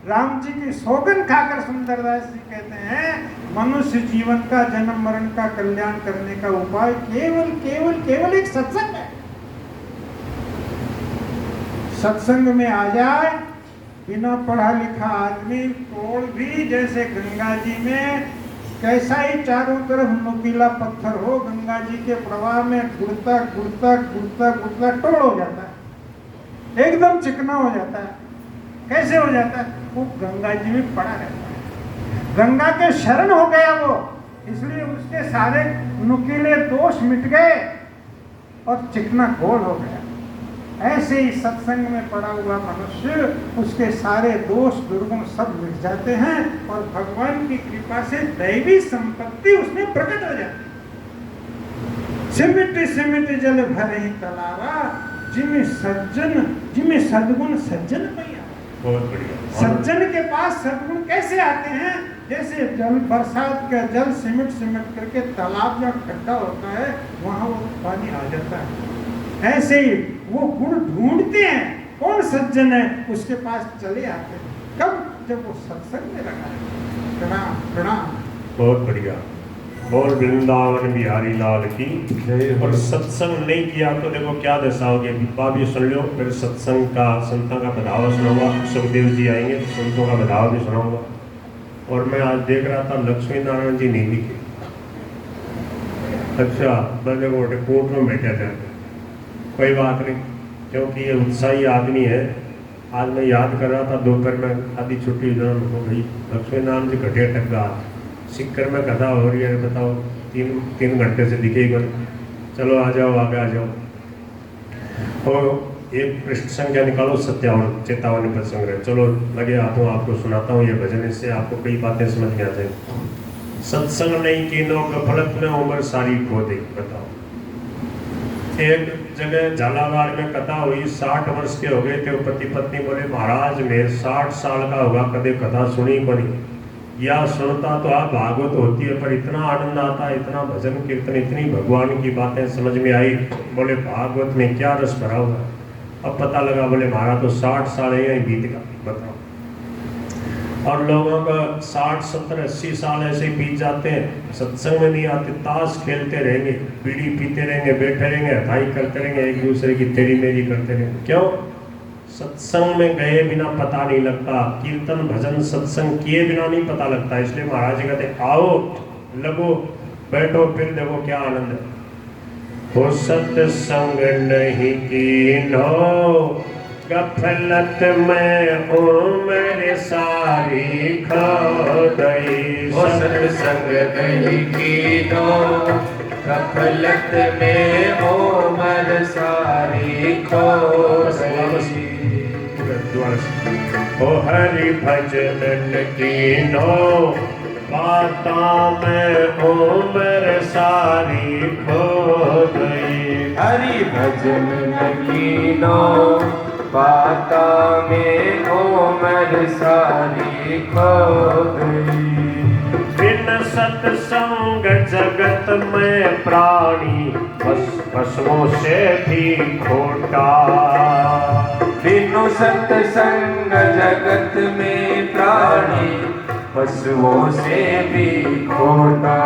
[SPEAKER 3] राम जी की सौगन खाकर सुंदरदास जी कहते हैं, मनुष्य जीवन का, जन्म मरण का कल्याण करने का उपाय केवल केवल केवल एक सत्संग है। सत्संग में आ जाए, बिना पढ़ा लिखा आदमी कोल भी जैसे गंगा जी में कैसा ही चारों तरफ नुकीला पत्थर हो, गंगा जी के प्रवाह में गुड़ता गुड़ता गुड़ता गुड़ता टोड़ हो जाता है, एकदम चिकना हो जाता है। कैसे हो जाता है? वो गंगा जी में पड़ा रहता है, गंगा के शरण हो गया वो, इसलिए उसके सारे नुकीले दोष मिट गए और चिकना गोल हो गया। ऐसे ही सत्संग में पड़ा हुआ मनुष्य, उसके सारे दोष दुर्गुण सब मिट जाते हैं और भगवान की कृपा से दैवी संपत्ति उसमें प्रकट हो जाती है। सिमट सिमट जल भरे ही तलावा, जिमे सद्गुण सज्जन मैया।
[SPEAKER 1] बहुत बढ़िया।
[SPEAKER 3] सज्जन के पास सद्गुण कैसे आते हैं? जैसे जल, बरसात का जल सिमट सिमट करके तालाब जहाँ खड्डा होता है वहां वो पानी आ जाता है। ऐसे ही वो गुण ढूंढते हैं, कौन सज्जन है उसके पास चले आते हैं। कब? जब वो सत्संग में लगा है। प्रणाम प्रणाम।
[SPEAKER 1] बहुत बढ़िया। बोल वृंदावन बिहारी लाल की। और सत्संग नहीं किया तो देखो क्या दशा होगी। भी सुन लो, फिर सत्संग का, संतों का बधावा सुनाऊंगा। सुखदेव जी आएंगे तो संतों का बधावा भी सुनाऊंगा। और मैं आज देख रहा था लक्ष्मी नारायण जी नहीं दिखे। अच्छा, बल्ले गोटे कोर्ट में बैठे थे। कोई बात नहीं, क्योंकि ये उत्साही आदमी है। आज मैं याद कर रहा था, दोपहर में आधी छुट्टी इधर हो गई। लक्ष्मी नारायण जी घटिया टक्का सिक्कर में कथा हो रही है। बताओ, तीन घंटे से दिखे ही। चलो आ जाओ, आगे आ जाओ। और एक पृष्ठ संख्या निकालो, 57 चेतावनी पर संग्रह। चलो लगे हाथों आपको सुनाता हूँ ये भजन, इससे आपको कई बातें समझ में आ जाएंगी। सत्संग नहीं की नो गफलत में उम्र सारी खो दी। बताओ, एक जगह झालावाड़ में कथा हुई। 60 वर्ष के हो गए थे पति पत्नी। बोले महाराज मैं 60 साल का होगा, कदे कथा सुनी को नहीं, या सुनता तो आप भागवत होती है, पर इतना आनंद आता है, इतना भजन कीर्तन, इतनी भगवान की बातें समझ में आई। बोले भागवत में क्या रस भरा हुआ है। अब पता लगा, बोले महाराज तो 60 साल है यही बीत का। बताओ, और लोगों का 60, 70, 80 साल ऐसे ही बीत जाते हैं, सत्संग में नहीं आते, ताश खेलते रहेंगे, बीड़ी पीते रहेंगे, बैठे रहेंगे, हथाई करते रहेंगे, एक दूसरे की तेरी मेरी करते रहेंगे। क्यों? सत्संग में गए बिना पता नहीं लगता, कीर्तन भजन सत्संग किए बिना नहीं पता लगता। इसलिए महाराज जी कहते आओ, लगो, बैठो, फिर देखो क्या आनंद है। हो सत्संग नहीं कीनो, गफलत में उम्र सारी खो गई।
[SPEAKER 2] हो सत्संग नहीं कीनो, गफलत में उम्र सारी खो गई।
[SPEAKER 1] हो हरि भजन कीनो, बाता में उम्र सारी खो गई।
[SPEAKER 2] हरि भजन कीनो, बाता में उम्र सारी खो गई।
[SPEAKER 1] बिन बिन सत्संग जगत में प्राणी पशुओं से भी खोटा।
[SPEAKER 2] बिनु सत्संग जगत में प्राणी पशुओं से भी खोटा।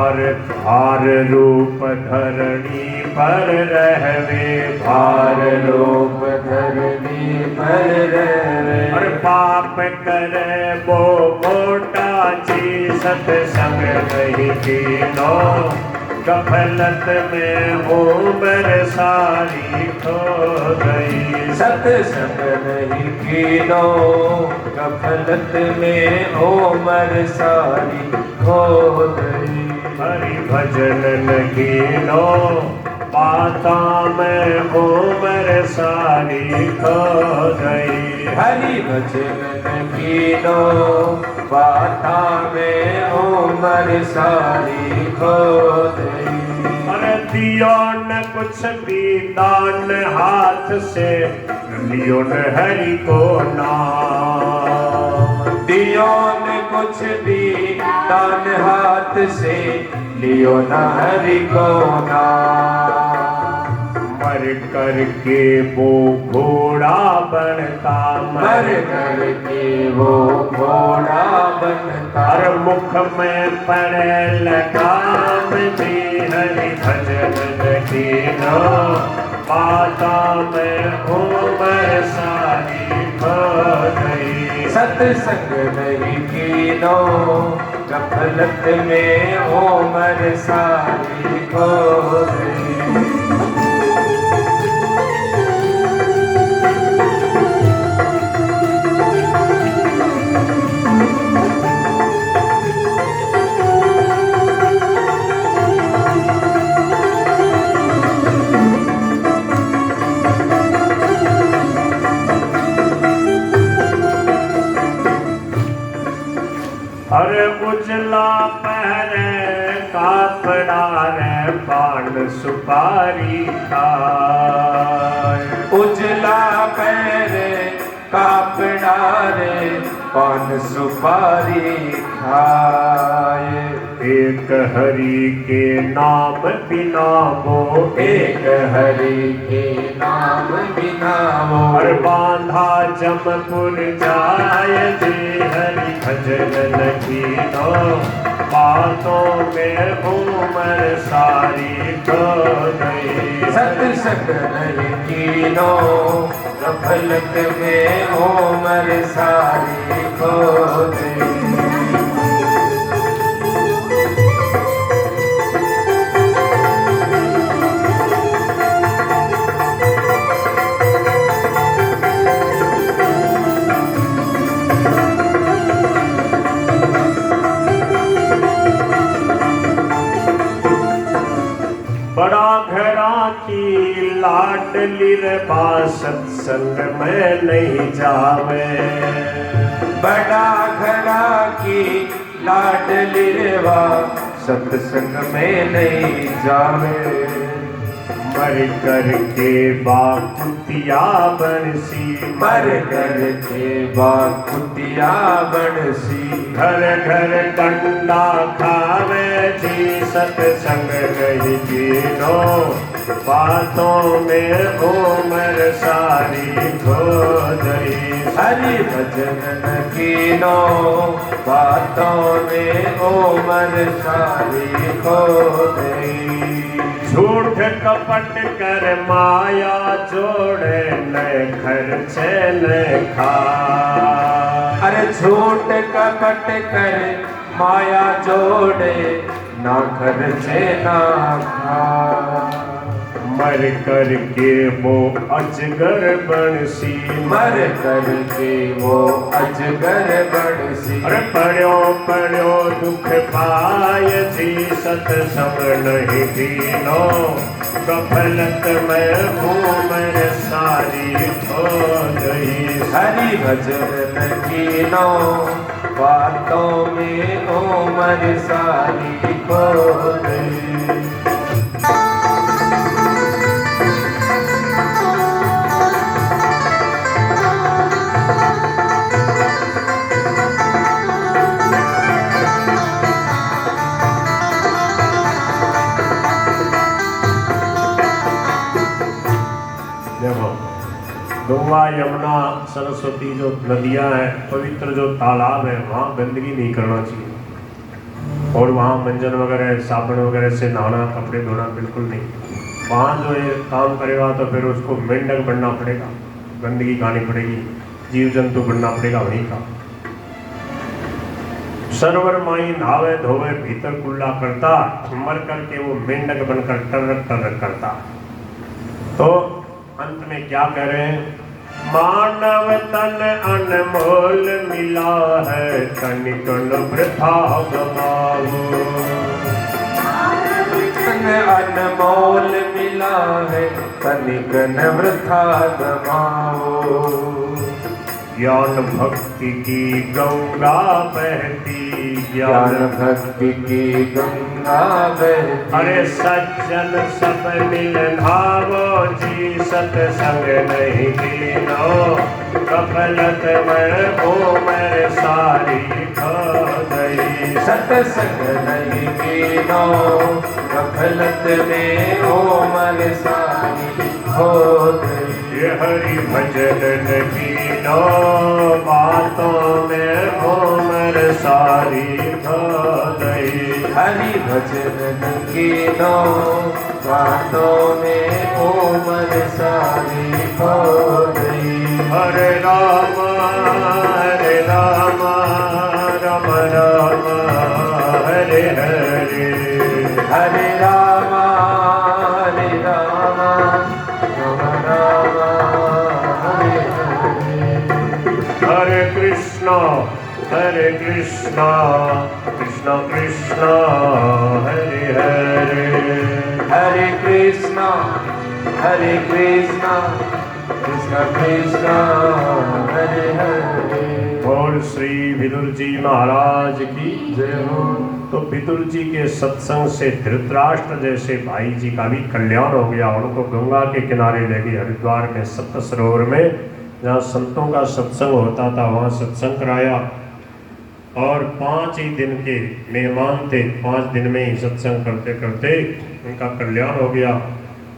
[SPEAKER 1] और भार रूप धरणी पर रहवे,
[SPEAKER 2] भार रूप धरणी पर रहवे।
[SPEAKER 1] और पाप करे वो मोटा जी सत्संग नहीं कीनो। गफलत में उम्र सारी खो गई।
[SPEAKER 2] सत्संग नहीं कीनो, गफलत में उम्र सारी खो गई।
[SPEAKER 1] हरि भजन कीनो, बाता में उम्र सारी खो गई।
[SPEAKER 2] हरि भजन कीनो, बाता में उम्र सारी खो गई।
[SPEAKER 1] अरे दियो न कुछ भी दान हाथ से, लियो न हरि को नाम।
[SPEAKER 2] दियो न कुछ भी दान हाथ से, लियो न हरि को नाम।
[SPEAKER 1] मर करके वो घोड़ा बनता,
[SPEAKER 2] मर करके वो घोड़ा बनता।
[SPEAKER 1] हर मुख में पड़े लगाम भी हरि भजन कीनो। बाता में उम्र सारी खो गई।
[SPEAKER 2] सत्संग नहीं कीनो, गफलत में उम्र सारी खो गई।
[SPEAKER 1] अरे उजला पहरे कापड़ा रे पान सुपारी खाए।
[SPEAKER 2] उजला पैरे कापड़ा रे पान सुपारी खाए।
[SPEAKER 1] एक हरि के नाम बिना वो,
[SPEAKER 2] एक हरि के नाम बिना वो।
[SPEAKER 1] और बांधा जमपुर जाय जी हरि भजन कीनो। बातों में उम्र सारी खो गई।
[SPEAKER 2] सत्संग नहीं कीनो, गफलत में उम्र सारी खो गई।
[SPEAKER 1] बड़ा घड़ा की लाडली रे बा सत्संग में नहीं जावे।
[SPEAKER 2] बड़ा घड़ा की लाडली रेवा सत्संग में नहीं जावे।
[SPEAKER 1] मर करके बाकुतिया बरसी,
[SPEAKER 2] मर करके बाकुतिया बरसी।
[SPEAKER 1] घर घर डंडा खावे जी सत्संग नहीं कीनो। बातों में उम्र सारी खो गई।
[SPEAKER 2] हरि भजन न कीनो, बातों में उम्र सारी खो गई।
[SPEAKER 1] झूठ कपट कर माया जोड़े, न खर्चे न खा।
[SPEAKER 2] अरे झूठ कपट कर माया जोड़े, ना खर्चे ना खा।
[SPEAKER 1] मर करके वो अजगर बनसी,
[SPEAKER 2] मर करके वो अजगर बड़सी।
[SPEAKER 1] अरे पड़ो पड़ो दुख पाए जी सत्संग नहीं कीनो। गफलत में उम्र सारी खो गई।
[SPEAKER 2] हरि भजन न कीनो, बातों में उम्र सारी खो गई।
[SPEAKER 1] यमुना सरस्वती जो नदियां हैं, पवित्र जो तालाब है, वहाँ गंदगी नहीं करना चाहिए। और वहाँ मंजन वगैरह साबुन वगैरह से नहाना, कपड़े धोना बिल्कुल नहीं। वहाँ जो ये काम करेगा तो फिर उसको मेंढक बनना पड़ेगा, गंदगी खानी पड़ेगी, जीव जंतु बनना पड़ेगा वहीं का। सरवर माई नहावे धोवे भीतर कुल्ला करता, मर करके वो मेंढक बनकर टर्रक टर्रक करता। तो अंत में क्या कह रहे हैं? मानव तन अनमोल मिला है, तनिक न वृथा गवाओ।
[SPEAKER 2] तन अनमोल मिला है, तनिक न वृथा गवाओ।
[SPEAKER 1] ज्ञान भक्ति की गंगा बहती,
[SPEAKER 2] ज्ञान भक्ति की गंगा बहती।
[SPEAKER 1] अरे सज्जन सब मिल भावो जी, सत्संग नहीं कीनो, गफलत में उमर सारी खो गई।
[SPEAKER 2] सत्संग नहीं कीनो, गफलत में उमर सारी खो गई।
[SPEAKER 1] ये हरि भजन कीनो, बातों में उमर सारी खो गई।
[SPEAKER 2] हरि भजन कीनो, बातों में उमर सारी खो गई।
[SPEAKER 1] हरे राम राम राम हरे हरे,
[SPEAKER 2] हरे राम राम राम हरे हरे।
[SPEAKER 1] हरे कृष्णा कृष्ण कृष्ण हरे हरे,
[SPEAKER 2] हरे कृष्णा कृष्ण कृष्ण हरे हरे।
[SPEAKER 1] और श्री विदुर जी महाराज की
[SPEAKER 2] जय हो।
[SPEAKER 1] तो विदुर जी के सत्संग से धृतराष्ट्र जैसे भाई जी का भी कल्याण हो गया। उनको गंगा के किनारे ले गए, हरिद्वार में सप्त सरोवर में, जहाँ संतों का सत्संग होता था, वहाँ सत्संग कराया। और 5 ही दिन के मेहमान थे, 5 दिन में ही सत्संग करते करते उनका कल्याण हो गया।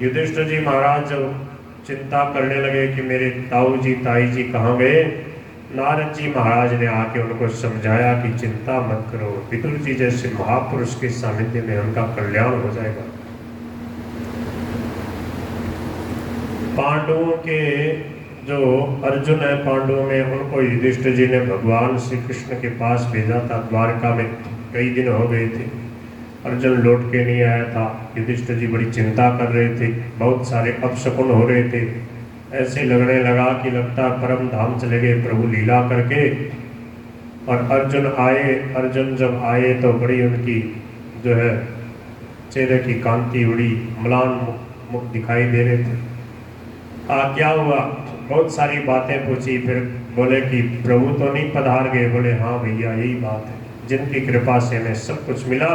[SPEAKER 1] युधिष्ठिर जी महाराज जब चिंता करने लगे कि मेरे ताऊ जी ताई जी कहाँ गए, नारद जी महाराज ने आके उनको समझाया कि चिंता मत करो, विदुर जी जैसे महापुरुष के सानिध्य में उनका कल्याण हो जाएगा। पांडवों के जो अर्जुन है, पांडवों में उनको युधिष्ठिर जी ने भगवान श्री कृष्ण के पास भेजा था। द्वारका में कई दिन हो गए थे, अर्जुन लौट के नहीं आया था। युधिष्ठिर जी बड़ी चिंता कर रहे थे, बहुत सारे अपशकुन हो रहे थे। ऐसे लगने लगा कि लगता परम धाम चले गए प्रभु लीला करके। और अर्जुन जब आए तो बड़ी उनकी जो है चेहरे की कांति बड़ी म्लान मुख दिखाई दे रहे थे। क्या हुआ? बहुत सारी बातें पूछी, फिर बोले कि प्रभु तो नहीं पधार गए। बोले हाँ भैया यही बात है, जिनकी कृपा से हमें सब कुछ मिला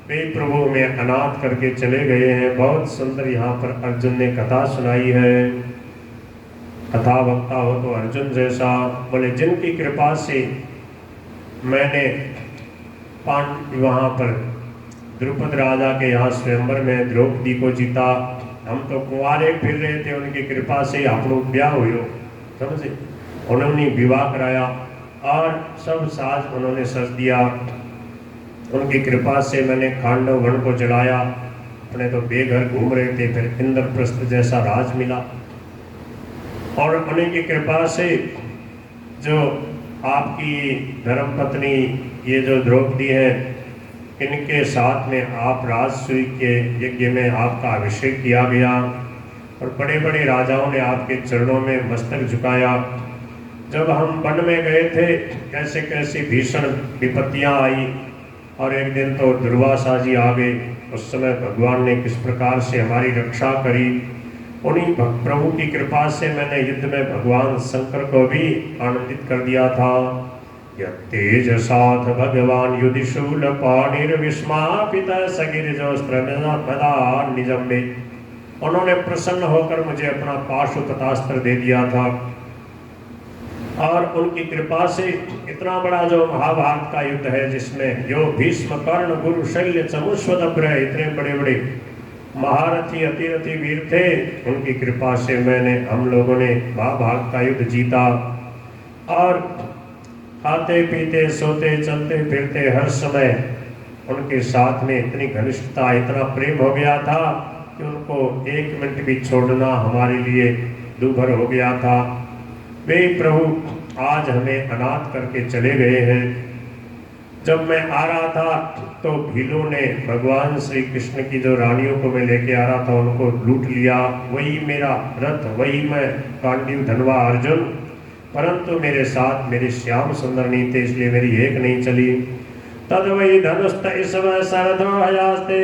[SPEAKER 1] वे प्रभु में अनाथ करके चले गए हैं। बहुत सुंदर यहाँ पर अर्जुन ने कथा सुनाई है। कथा वक्ता हो तो अर्जुन जैसा। बोले जिनकी कृपा से मैंने वहाँ पर द्रुपद राजा के यहाँ स्वयंवर में द्रौपदी को जीता। हम तो कुंवारे फिर रहे थे, उनकी कृपा से આપણું ब्याह हुयो, समझे। उन्होंने विवाह कराया और सब साज उन्होंने सज दिया। उनकी कृपा से मैंने खांडव वन को जलाया। अपने तो बेघर घूम रहे थे, फिर इंद्रप्रस्थ जैसा राज मिला। और उन्हीं की कृपा से जो आपकी धर्मपत्नी ये जो द्रौपदी है, इनके साथ में आप राजसूय के यज्ञ में आपका अभिषेक किया गया। और बड़े बड़े राजाओं ने आपके चरणों में मस्तक झुकाया। जब हम वन में गए थे, कैसे कैसी भीषण विपत्तियां आई। और एक दिन तो दुर्वासा जी आ गए। उस समय भगवान ने किस प्रकार से हमारी रक्षा करी। उन्हीं प्रभु की कृपा से मैंने युद्ध में भगवान शंकर को भी आनंदित कर दिया था। तेज साथ भगवान युधिशूल पाणिर्विस्मापित सगिरजोस्त्र निजम्बे। उन्होंने प्रसन्न होकर मुझे अपना पाशुपतास्त्र दे दिया था। और उनकी कृपा से इतना बड़ा जो महाभारत का युद्ध है, जिसमें यो भीष्म कर्ण गुरु शल्य चमुष्वदभ्र, इतने बड़े बड़े महारथी अतिरथी वीर थे, उनकी कृपा से हम लोगों ने महाभारत का युद्ध जीता। और खाते पीते सोते चलते फिरते हर समय उनके साथ में इतनी घनिष्ठता, इतना प्रेम हो गया था कि उनको एक मिनट भी छोड़ना हमारे लिए दूभर हो गया था। वे प्रभु आज हमें अनाथ करके चले गए हैं। जब मैं आ रहा था तो भीलों ने भगवान श्री कृष्ण की जो रानियों को मैं लेके आ रहा था उनको लूट लिया। वही मेरा रथ, वही मैं कांडीव धनवा अर्जुन, परंतु मेरे साथ मेरे श्याम सुंदर नहीं थे, इसलिए मेरी एक नहीं चली। तद वही धनुस्त इसव सरधो हयास्ते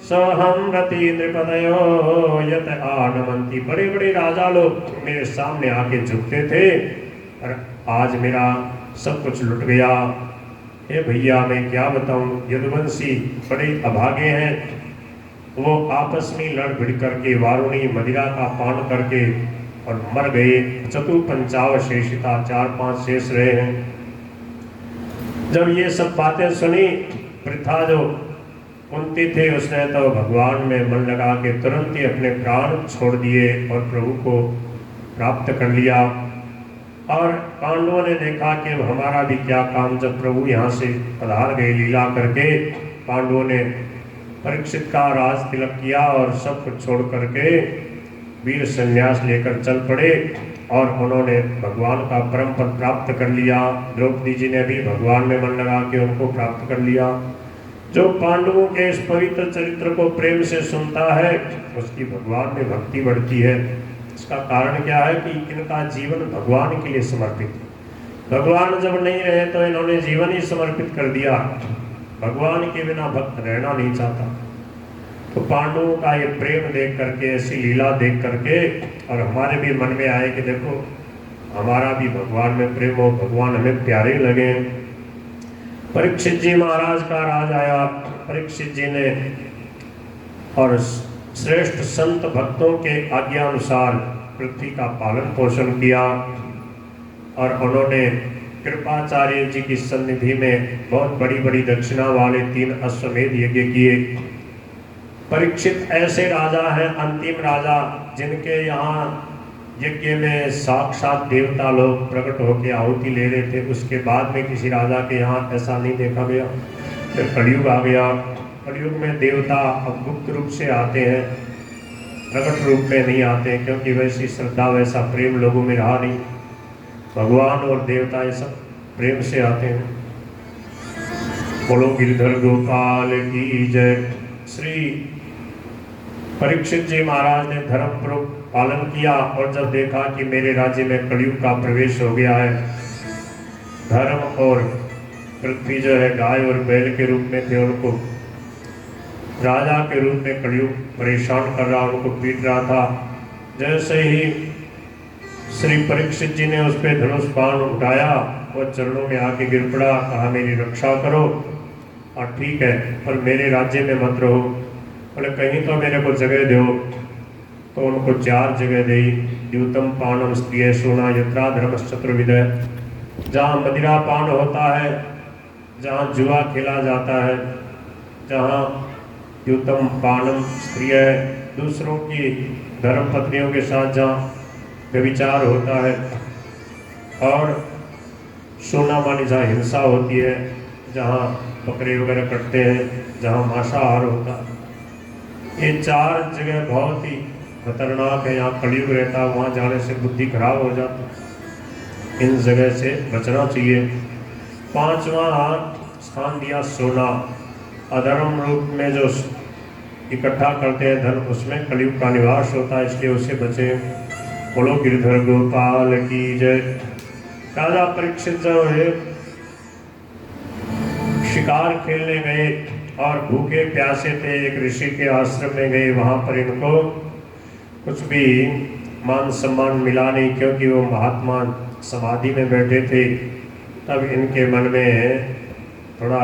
[SPEAKER 1] सोहम रति नृपदयो यत आनमंती। बड़े बड़े राजा लोग मेरे सामने आके झुकते थे और आज मेरा सब कुछ लुट गया। हे भैया मैं क्या बताऊं, यदुवंशी बड़े अभागे हैं। वो आपस में लड़ भिड़ करके वारुणी मदिरा का पान करके और मर गए। चतुर्पंचाव शेषिता, 4-5 शेष रहे हैं। जब ये सब बातें सुनी, पृथा जो कुंती थे उसने तो भगवान में मन लगा के तुरंत ही अपने प्राण छोड़ दिए और प्रभु को प्राप्त कर लिया। और पांडवों ने देखा कि अब हमारा भी क्या काम, जब प्रभु यहाँ से पधार गए लीला करके। पांडवों ने परीक्षित का राज तिलक किया और सब कुछ छोड़ करके वीर संन्यास लेकर चल पड़े और उन्होंने भगवान का परम पद प्राप्त कर लिया। द्रौपदी जी ने भी भगवान में मन लगा के उनको प्राप्त कर लिया। जो पांडवों के इस पवित्र चरित्र को प्रेम से सुनता है उसकी भगवान में भक्ति बढ़ती है। इसका कारण क्या है कि इनका जीवन भगवान के लिए समर्पित है। भगवान जब नहीं रहे तो इन्होंने जीवन ही समर्पित कर दिया। भगवान के बिना भक्त रहना नहीं चाहता। तो पांडवों का ये प्रेम देख करके, ऐसी लीला देख करके और हमारे भी मन में आए कि देखो हमारा भी भगवान में प्रेम हो, भगवान हमें प्यारे लगे। परीक्षित जी महाराज का राज आया। परीक्षित जी ने और श्रेष्ठ संत भक्तों के आज्ञा अनुसार पृथ्वी का पालन पोषण किया और उन्होंने कृपाचार्य जी की सन्निधि में बहुत बड़ी बड़ी दक्षिणा वाले 3 अश्वमेध यज्ञ किए। परीक्षित ऐसे राजा हैं, अंतिम राजा, जिनके यहाँ यज्ञ में साक्षात देवता लोग प्रकट होकर आहुति ले रहे थे। उसके बाद में किसी राजा के यहाँ ऐसा नहीं देखा गया। फिर कलयुग आ गया। कलयुग में देवता अब गुप्त रूप से आते हैं, प्रकट रूप में नहीं आते, क्योंकि वैसी श्रद्धा वैसा प्रेम लोगों में रहा नहीं। भगवान और देवता ये सब प्रेम से आते हैं। बोलो गिरधर गोपाल की जय। श्री परीक्षित जी महाराज ने धर्म पालन किया और जब देखा कि मेरे राज्य में कलयुग का प्रवेश हो गया है, धर्म और पृथ्वी जो है गाय और बैल के रूप में थे, उनको राजा के रूप में कलयुग परेशान कर रहा, उनको पीट रहा था। जैसे ही श्री परीक्षित जी ने उस पर धनुष बाण उठाया, वो चरणों में आके गिर पड़ा, कहा मेरी रक्षा करो और ठीक है पर मेरे राज्य में मत रहो। बोले कहीं तो मेरे को जगह दो। तो उनको 4 जगह दी। द्यूतम पानम स्त्रिय सोना यत्रा धर्मश्चतुर्विदय, जहाँ मदिरा पान होता है, जहाँ जुआ खेला जाता है, जहाँ द्यूतम पानम स्त्रिय दूसरों की धर्म पत्नियों के साथ जहाँ व्यभिचार होता है, और सोना मानी जहाँ हिंसा होती है, जहाँ बकरे वगैरह कटते हैं, जहाँ मांसाहार होता है। ये 4 जगह बहुत ही खतरनाक है। यहाँ कलयुग रहता है, वहाँ जाने से बुद्धि खराब हो जाती। इन जगह से बचना चाहिए। 5वां स्थान दिया सोना। अधर्म रूप में जो इकट्ठा करते हैं धन, उसमें कलयुग का निवास होता है, इसलिए उससे बचे। बोलो गिरधर गोपाल की जय। राजा परीक्षित जो है शिकार खेलने गए और भूखे प्यासे थे, एक ऋषि के आश्रम में गए। वहाँ पर इनको कुछ भी मान सम्मान मिला नहीं, क्योंकि वो महात्मा समाधि में बैठे थे। तब इनके मन में थोड़ा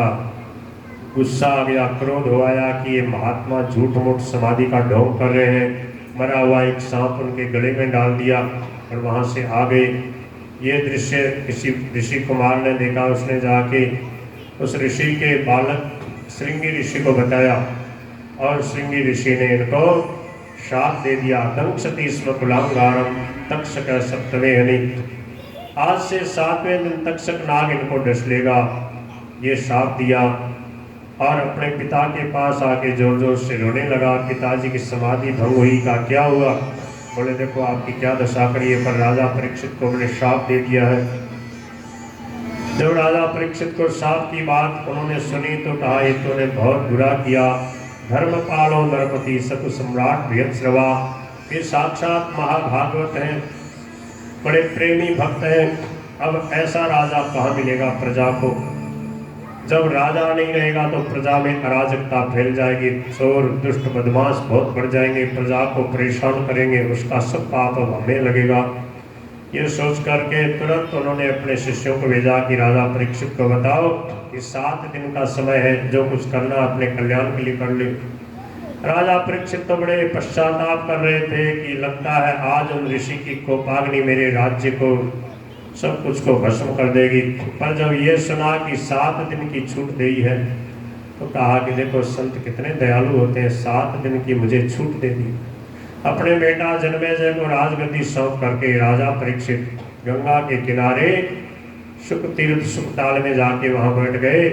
[SPEAKER 1] गुस्सा आ गया, क्रोध हो आया कि ये महात्मा झूठ मूठ समाधि का ढोंग कर रहे हैं। मरा हुआ एक सांप उनके गले में डाल दिया और वहाँ से आ गए। ये दृश्य किसी ऋषि कुमार ने देखा। उसने जाके उस ऋषि के बालक श्रृंगी ऋषि को बताया और श्रृंगी ऋषि ने इनको शाप दे दिया, दंक्षति स्म कुलांगारम तक्षक सप्तमे हनि। आज से 7वें दिन तक्षक नाग इनको डस लेगा, ये शाप दिया। और अपने पिता के पास आके जोर जोर से रोने लगा। पिताजी की समाधि भंग हुई। का क्या हुआ? बोले देखो आपकी क्या दशा करी है, पर राजा परीक्षित को मैंने शाप दे दिया है। जब राजा परीक्षित को शाप की बात उन्होंने सुनी तो कहा ये तूने बहुत बुरा किया। धर्मपालो नरपति सकु सम्राट बृहस्रवा, ये साक्षात महाभागवत हैं, बड़े प्रेमी भक्त हैं। अब ऐसा राजा कहाँ मिलेगा प्रजा को? जब राजा नहीं रहेगा तो प्रजा में अराजकता फैल जाएगी, चोर दुष्ट बदमाश बहुत बढ़ जाएंगे, प्रजा को परेशान करेंगे, उसका सब पाप अब हमें लगेगा। ये सोच करके तुरंत उन्होंने अपने शिष्यों को भेजा कि राजा परीक्षित को बताओ कि 7 दिन का समय है, जो कुछ करना अपने कल्याण के लिए कर ले। राजा परीक्षित तो बड़े पश्चाताप कर रहे थे कि लगता है आज उन ऋषि की कोपाग्नि मेरे राज्य को सब कुछ को भस्म कर देगी। पर जब ये सुना कि 7 दिन की छूट दी है तो कहा कि देखो संत कितने दयालु होते हैं, 7 दिन की मुझे छूट दे दी। अपने बेटा जन्मेजय को राजगद्दी सौंप करके राजा परीक्षित गंगा के किनारे शुक तीर्थ सुखताल में जाके वहाँ बैठ गए।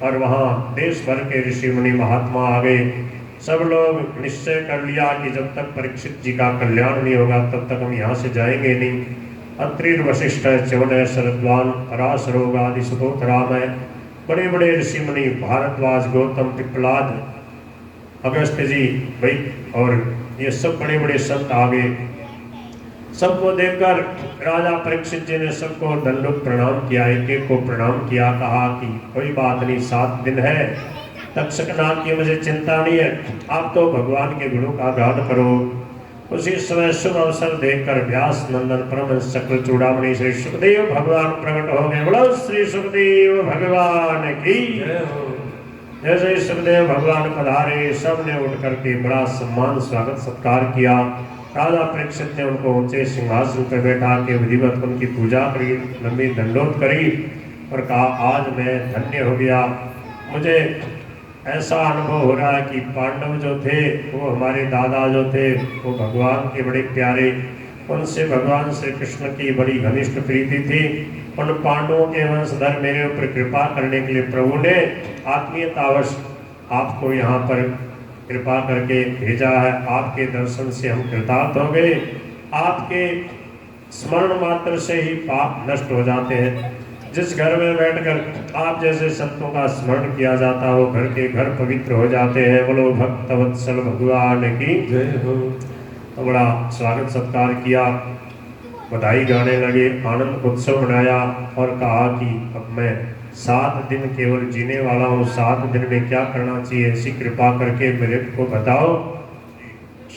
[SPEAKER 1] और वहाँ देश भर के ऋषि मुनि महात्मा आ गए। सब लोग निश्चय कर लिया कि जब तक परीक्षित जी का कल्याण नहीं होगा तब तक हम यहाँ से जाएंगे नहीं। अत्रिर वशिष्ठ च्यवन शरद्वान पराशरोग आदि सुगोतराम है, बड़े बड़े ऋषि मुनि भारद्वाज गौतम पिपलाद अगस्त्य जी भाई और ये सब बड़े बड़े संत आ गए। सबको देखकर राजा परीक्षित जी ने सबको दंडोत प्रणाम किया, एक एक को प्रणाम किया। कहा कि कोई बात नहीं, 7 दिन है, तक्षक नाग की मुझे चिंता नहीं है, आप तो भगवान के गुणों का गान करो। उसी समय शुभ अवसर देखकर व्यास नंदन परमहंस चक्र चूड़ामणि श्री सुखदेव भगवान प्रकट हो गए। बोलो श्री सुखदेव भगवान की जैसे ही सुखदेव भगवान पधारे सबने उठ करके बड़ा सम्मान स्वागत सत्कार किया। राजा परीक्षित ने उनको ऊंचे सिंहासन पर बैठा के विधिवत उनकी पूजा करी, लंबी दंडोत करी और कहा आज मैं धन्य हो गया। मुझे ऐसा अनुभव हो रहा है कि पांडव जो थे वो हमारे दादा जो थे वो भगवान के बड़े प्यारे, उनसे भगवान श्री कृष्ण की बड़ी घनिष्ठ प्रीति थी। उन पांडवों के वंशधर मेरे ऊपर कृपा करने के लिए प्रभु ने आत्मीयतावश आपको यहाँ पर कृपा करके भेजा है। आपके दर्शन से हम कृतार्थ हो गए। आपके स्मरण मात्र से ही पाप नष्ट हो जाते हैं। जिस घर में बैठकर आप जैसे संतों का स्मरण किया जाता हो घर के घर पवित्र हो जाते हैं। बोलो भक्त वत्सल भगवान की जय हो। तो बड़ा स्वागत सत्कार किया, बधाई गाने लगे, आनंद उत्सव मनाया और कहा कि अब मैं 7 दिन केवल जीने वाला हूँ, 7 दिन में क्या करना चाहिए, ऐसी कृपा करके मेरे को बताओ।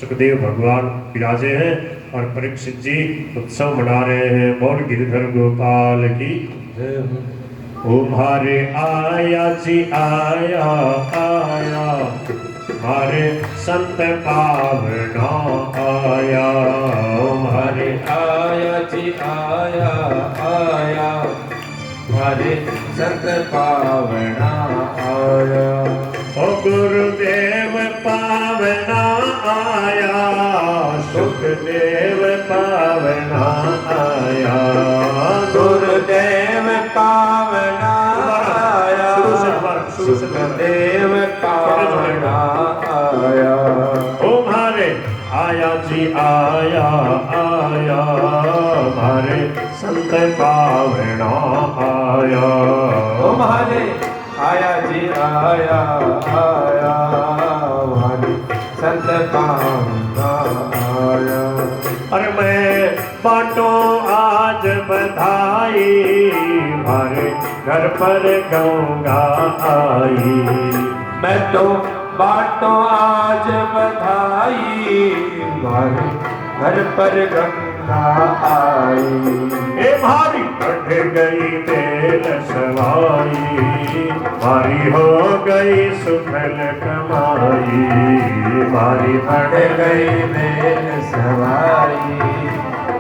[SPEAKER 1] सुखदेव भगवान विराजे हैं और परीक्षित जी उत्सव मना रहे हैं। बोल गिरधर गोपाल की हमारे आया जी आया आया, हमारे संत पावना आया, हमारे
[SPEAKER 2] आया जी आया आया, हमारे संत पावना आया।
[SPEAKER 1] ओ गुरुदेव पावना आया, सुखदेव पावना आया,
[SPEAKER 2] गुरुदेव पावना आया, सुखदेव पावना आया।
[SPEAKER 1] हमारे आया जी आया आया, हमारे संत पावना आया,
[SPEAKER 2] हमारे आया जी आया आया, हमारे संत पावना आया।
[SPEAKER 1] अरे मैं बाटो आज बधाई, हमारे घर पर गंगा आई।
[SPEAKER 2] मैं तो बाटो आज बधाई, हमारे घर पर गंगा आई।
[SPEAKER 1] ए भारी बढ़ गई बेल सवाई, भारी हो गई सुफल कमाई, भारी
[SPEAKER 2] बढ़ गई बेल सवाई,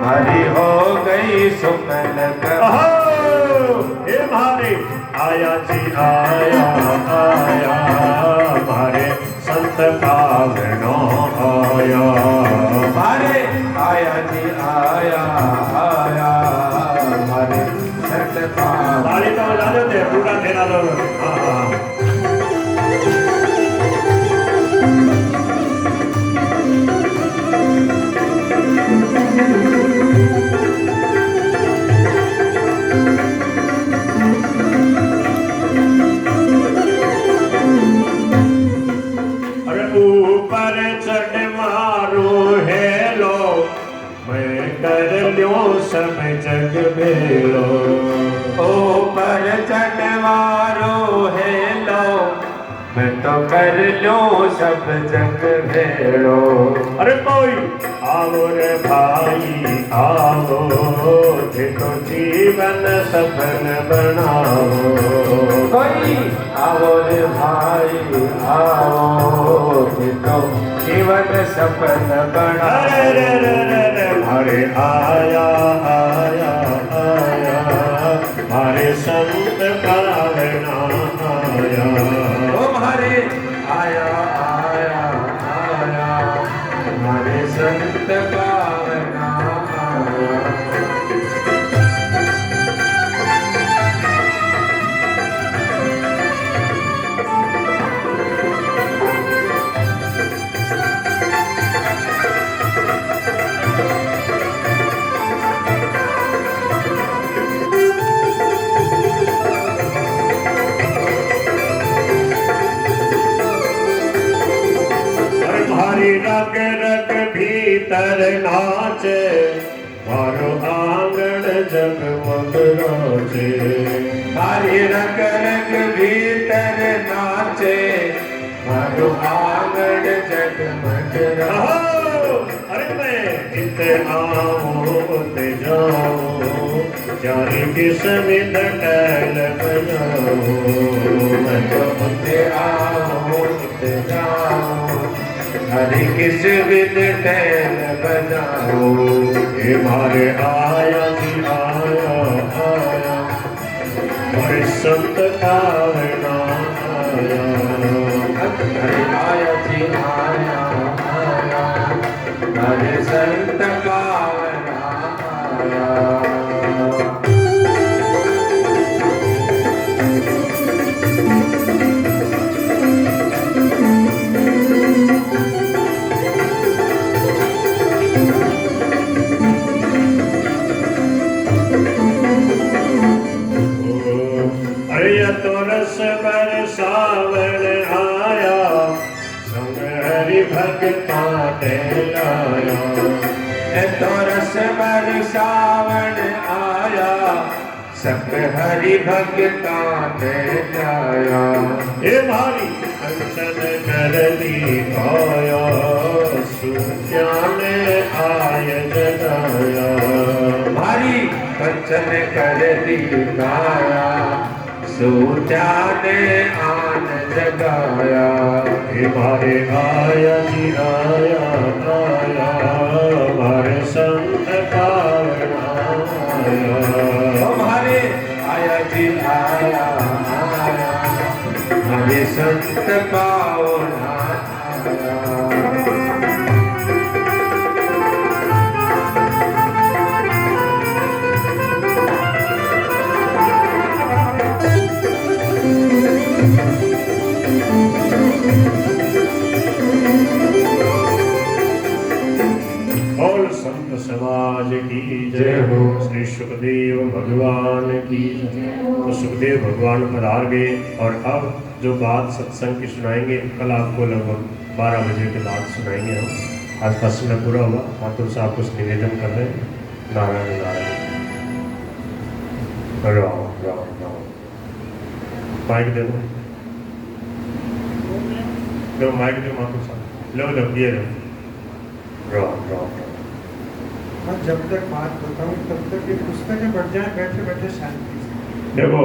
[SPEAKER 2] भारी हो गई सुफल कमाई।
[SPEAKER 1] ए भारी आया जी आया आया, हमारे संत का नालो हाँ हाँ अरे ऊपर चढ़ मारो है लो मैं कर ल्यो सब जग भेलो
[SPEAKER 2] ऊपर चढ़वारो है लो मैं तो कर लूं सब जग भेड़ो।
[SPEAKER 1] अरे कोई आओ रे भाई आओ जे तो जीवन सफल बनाओ
[SPEAKER 2] कोई आओ रे भाई आओ कि तो जीवन सफल बना।
[SPEAKER 1] अरे रे रे रे रे हरे आया आया आया हरे संत पावना आया
[SPEAKER 2] तुम्हारे आया आया आया हमारे संत पावना आया।
[SPEAKER 1] हरी रग रग भीतर नाचे मारो आंगण जगमग नाचे
[SPEAKER 2] हरी रग रग भीतर नाचे मारो आंगन जगमग रहा।
[SPEAKER 1] अरे मैं जिते आओ ते जाओ चारी किस्म टैल बजाओ मैं तो
[SPEAKER 2] ते आओ ते जाओ हरि किस विद टैल बजाओ।
[SPEAKER 1] ये मारे आया जी आया आया हरे संत कावना आया
[SPEAKER 2] हरि आया जी आया आया हरि संत पावना आया।
[SPEAKER 1] अरे तो रस बरसावन आया संग हरि भक्ता लाया
[SPEAKER 2] तो रस बरसावन आया सब हरि भक्ता ने जाया।
[SPEAKER 1] हे भारी कंचन कर दी आया सुज्ञान आय जगाया
[SPEAKER 2] भारी कंचन कर दिखाया सूचा ने आन जगाया।
[SPEAKER 1] हे मारे आया जी आया आया मारे संत पावना आया
[SPEAKER 2] हमारे आया जी आया आया हमारे संत पावना आया।
[SPEAKER 1] और संत समाज की जय हो। श्री सुखदेव भगवान की जय। तो सुखदेव भगवान पधार गए और अब जो बात सत्संग की सुनाएंगे कल आपको लगभग 12 बजे के बाद सुनाएंगे हम। आज का समय पूरा हुआ। ठाकुर साहब कुछ निवेदन कर रहे हैं। नारायण नारायण राम राम राम। माइक दे दो माइक दो ठाकुर साहब लो लो ये लो राम राम राम।
[SPEAKER 3] और जब तक बात बताऊं तब तक ये पुस्तकें बढ़ जाए बैठे बैठे शांति से।
[SPEAKER 1] देखो